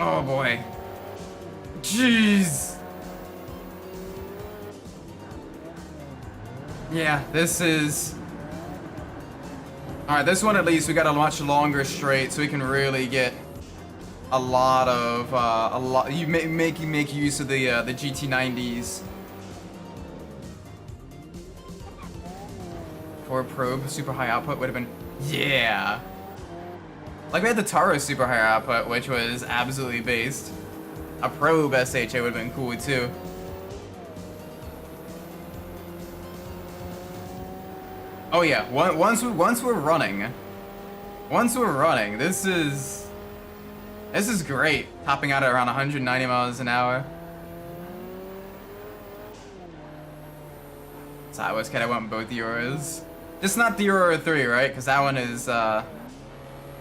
Oh boy. Jeez. Yeah, this is... Alright, this one at least we got a much longer straight so we can really get a lot of, you make use of the GT90s. For probe, super high output would have been, yeah. Like we had the Taro super high output, which was absolutely based. A probe SHA would have been cool too. Oh yeah, once we're running, this is great. Topping out at around 190 miles an hour. So I was kind of want both the Auras. Just not the Aurora 3, right? Because that one is kind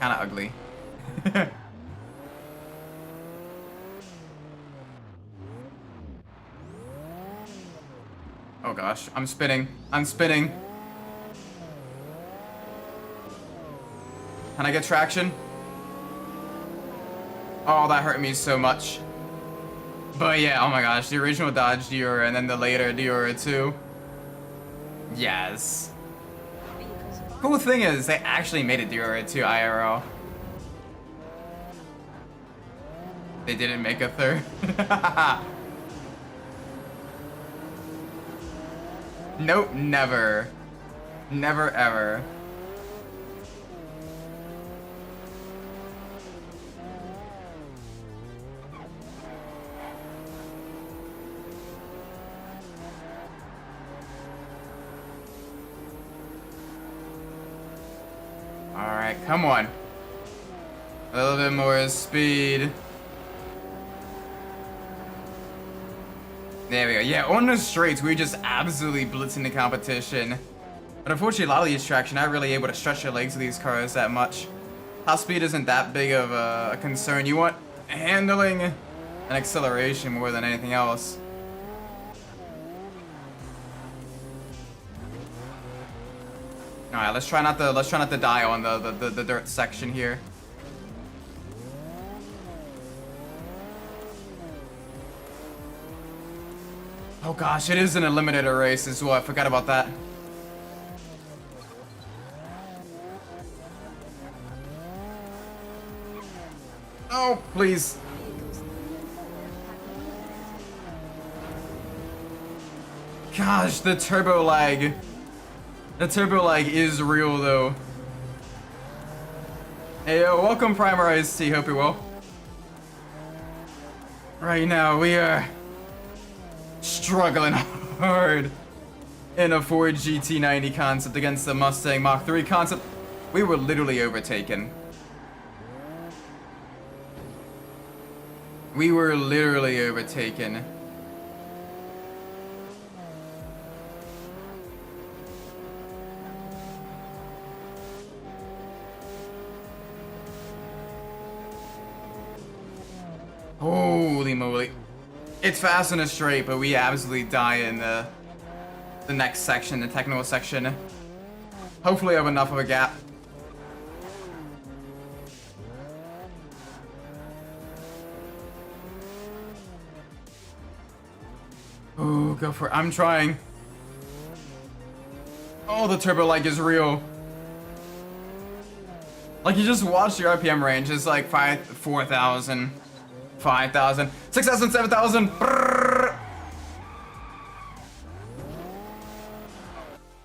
of ugly. Oh gosh, I'm spinning. I'm spinning. Can I get traction? Oh, that hurt me so much. But yeah, oh my gosh, the original Dodge Diora and then the later Diora 2. Yes. Cool thing is, they actually made a Diora 2 IRL. They didn't make a third. Nope, never. Never ever. Alright, come on. A little bit more speed. There we go. Yeah, on the straights, we were just absolutely blitzing the competition. But unfortunately, a lot of these tracks, you're not really able to stretch your legs with these cars that much. Top speed isn't that big of a concern. You want handling and acceleration more than anything else. All right, let's try not to die on the dirt section here. Oh gosh, it is an eliminator race as well. I forgot about that. Oh, please. Gosh, the turbo lag. The turbo lag is real though. Hey, yo, welcome Primary Ice-T, hope you're well. Right now, we are struggling hard in a Ford GT90 concept against the Mustang Mach 3 concept. We were literally overtaken. We were literally overtaken. Holy moly. It's fast and straight, but we absolutely die in the next section, the technical section. Hopefully I have enough of a gap. Oh, go for it. I'm trying. Oh, the turbo lag is real. Like, you just watch the RPM range. It's like 4,000, 5,000, 6,000, 7,000.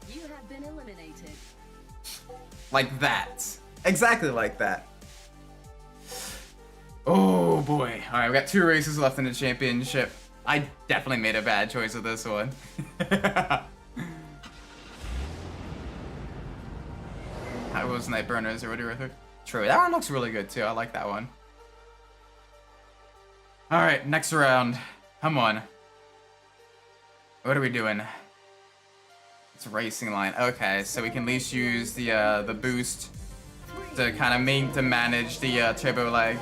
You have been eliminated. Like that. Exactly like that. Oh boy. Alright, we got 2 races left in the championship. I definitely made a bad choice with this one. How was Nightburners already worth it? True, that one looks really good too. I like that one. Alright, next round. Come on. What are we doing? It's racing line. Okay, so we can at least use the boost to kind of manage the turbo lag.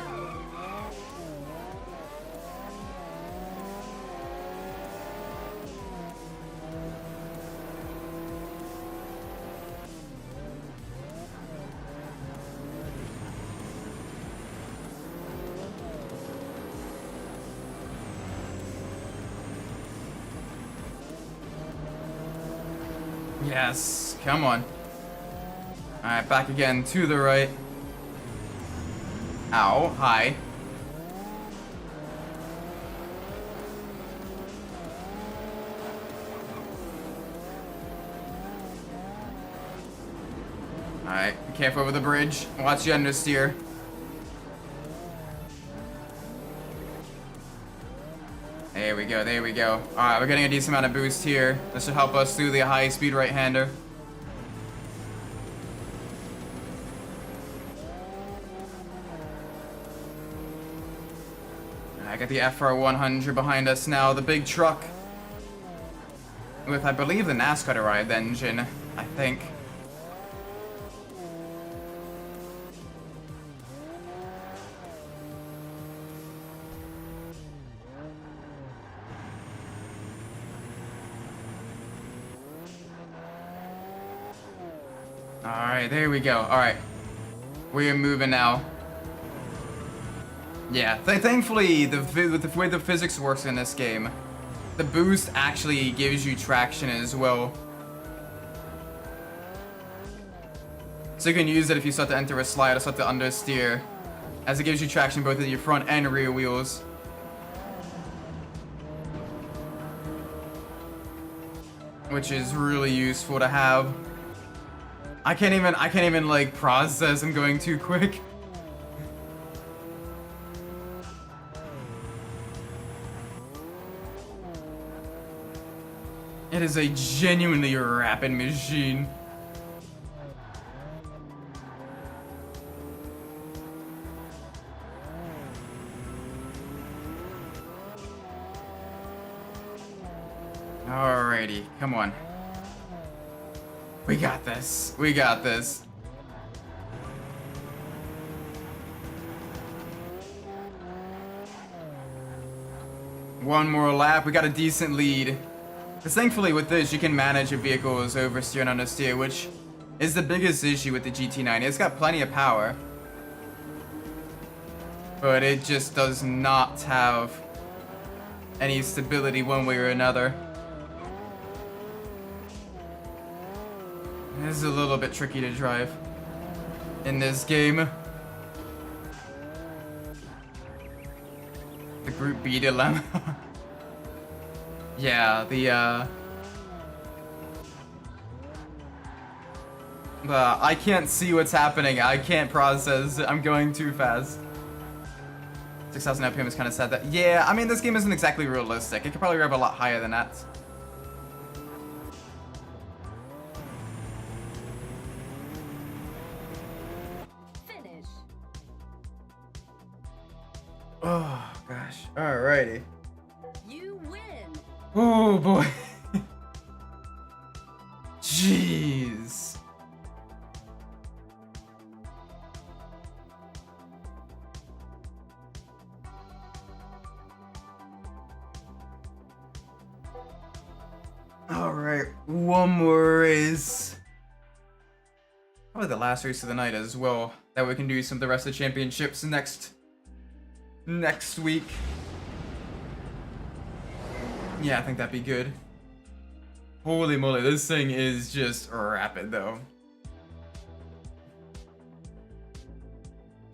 Yes, come on. Alright, back again to the right. Ow, hi. Alright, be careful over the bridge. Watch the understeer. There we go, there we go. Alright, we're getting a decent amount of boost here. This should help us through the high-speed right-hander. I got the FR100 behind us now, the big truck. With, I believe, the NASCAR-derived engine, I think. Alright, there we go. Alright. We are moving now. Yeah, thankfully, with the way the physics works in this game, the boost actually gives you traction as well. So you can use it if you start to enter a slide or start to understeer, as it gives you traction both with your front and rear wheels. Which is really useful to have. I can't even like process. I'm going too quick. It is a genuinely rapid machine. Alrighty, come on. We got this. We got this. One more lap. We got a decent lead. Because thankfully with this, you can manage a vehicle's oversteer and understeer, which is the biggest issue with the GT90. It's got plenty of power, but it just does not have any stability one way or another. This is a little bit tricky to drive in this game. The Group B dilemma. Yeah, I can't see what's happening. I can't process. I'm going too fast. 6,000 RPM is kind of sad that. Yeah, I mean, this game isn't exactly realistic. It could probably rev a lot higher than that. Finish. Oh, gosh. Alrighty. You win. Oh, boy. Jeez. Alright, one more race. Probably the last race of the night as well. That we can do some of the rest of the championships next week. Yeah, I think that'd be good. Holy moly, this thing is just rapid though.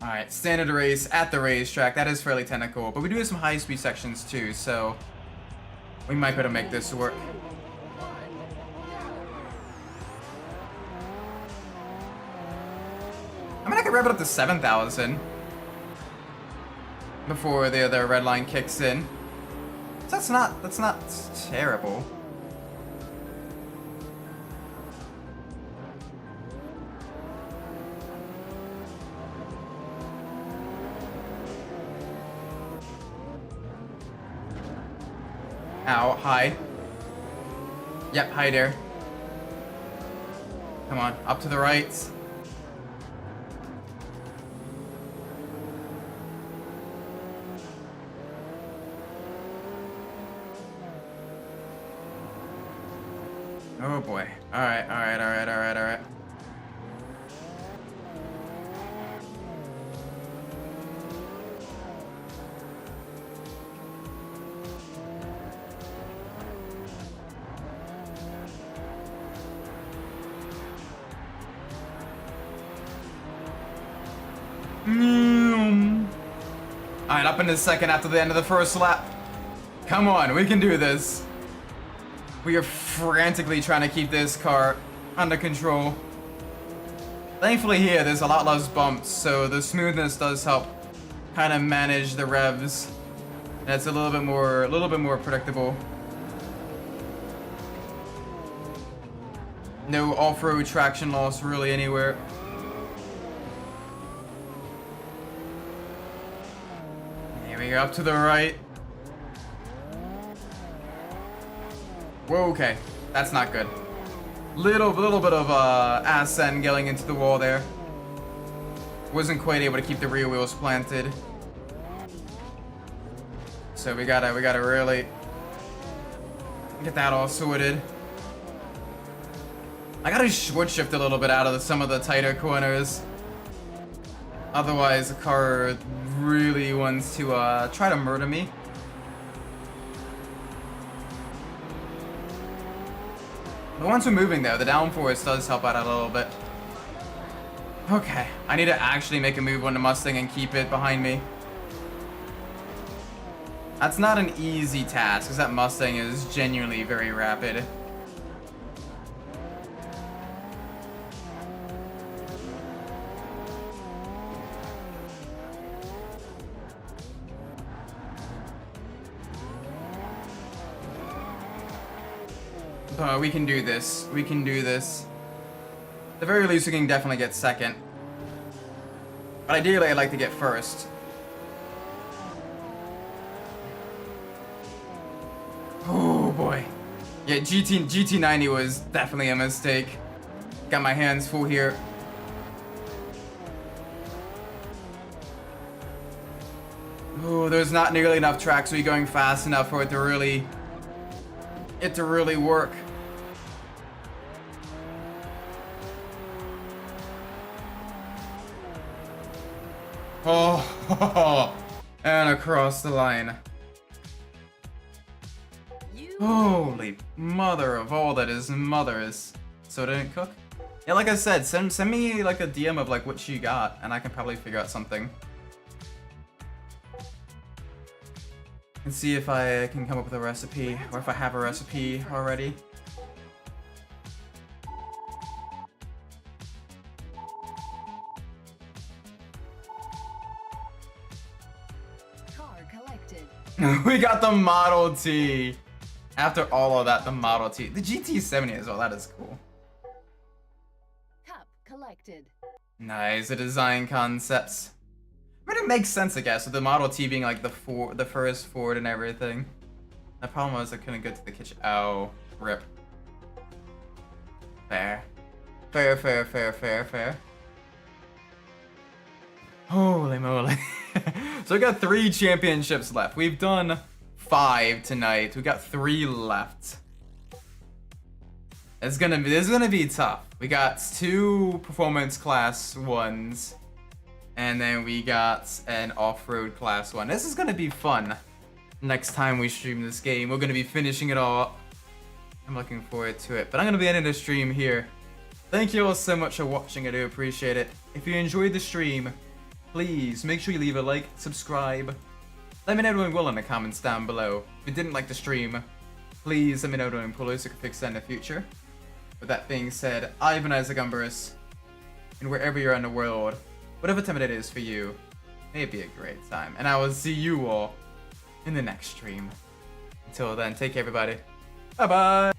Alright, standard race at the racetrack. That is fairly technical, but we do have some high-speed sections too, so we might be able to make this work. I mean, I could rev it up to 7,000 before the other red line kicks in. So that's not terrible. Ow, hi. Yep, hi there. Come on, up to the right. Oh boy. Alright. Alright, up in the second after the end of the first lap. Come on, we can do this. We are frantically trying to keep this car under control. Thankfully here, there's a lot less bumps, so the smoothness does help kind of manage the revs. And it's a little bit more predictable. No off-road traction loss really anywhere. Here we go, up to the right. Whoa, okay. That's not good. Little bit of ascent going into the wall there. Wasn't quite able to keep the rear wheels planted. So we gotta really get that all sorted. I gotta short shift a little bit out of some of the tighter corners. Otherwise, the car really wants to try to murder me. But once we're moving though, the downforce does help out a little bit. Okay, I need to actually make a move on the Mustang and keep it behind me. That's not an easy task, because that Mustang is genuinely very rapid. We can do this. We can do this. At the very least, we can definitely get second. But ideally, I'd like to get first. Oh boy. Yeah, GT90 was definitely a mistake. Got my hands full here. Oh, there's not nearly enough tracks to be going fast enough for it to really work. Oh, and across the line. Holy mother of all that is mothers. So it didn't cook? Yeah, like I said, send me like a DM of like what you got, and I can probably figure out something. And see if I can come up with a recipe, or if I have a recipe already. Car collected. We got the Model T. After all of that, the Model T. The GT70 as well, that is cool. Cup collected. Nice, the design concepts. I mean, it makes sense, I guess, with the Model T being like the first Ford and everything. The problem was I couldn't go to the kitchen. Oh, rip. Fair. Fair. Holy moly. So we got 3 championships left. We've done 5 tonight. We got 3 left. This is gonna be tough. We got 2 performance class 1s. And then we got an off-road class 1. This is gonna be fun. Next time we stream this game, we're gonna be finishing it all up. I'm looking forward to it. But I'm gonna be ending the stream here. Thank you all so much for watching. I do appreciate it. If you enjoyed the stream, please make sure you leave a like, subscribe. Let me know doing well in the comments down below. If you didn't like the stream, please let me know doing below so I can fix that in the future. With that being said, I've been Isaac Umbras, and wherever you're in the world, whatever time it is for you, may it be a great time. And I will see you all in the next stream. Until then, take care everybody. Bye bye!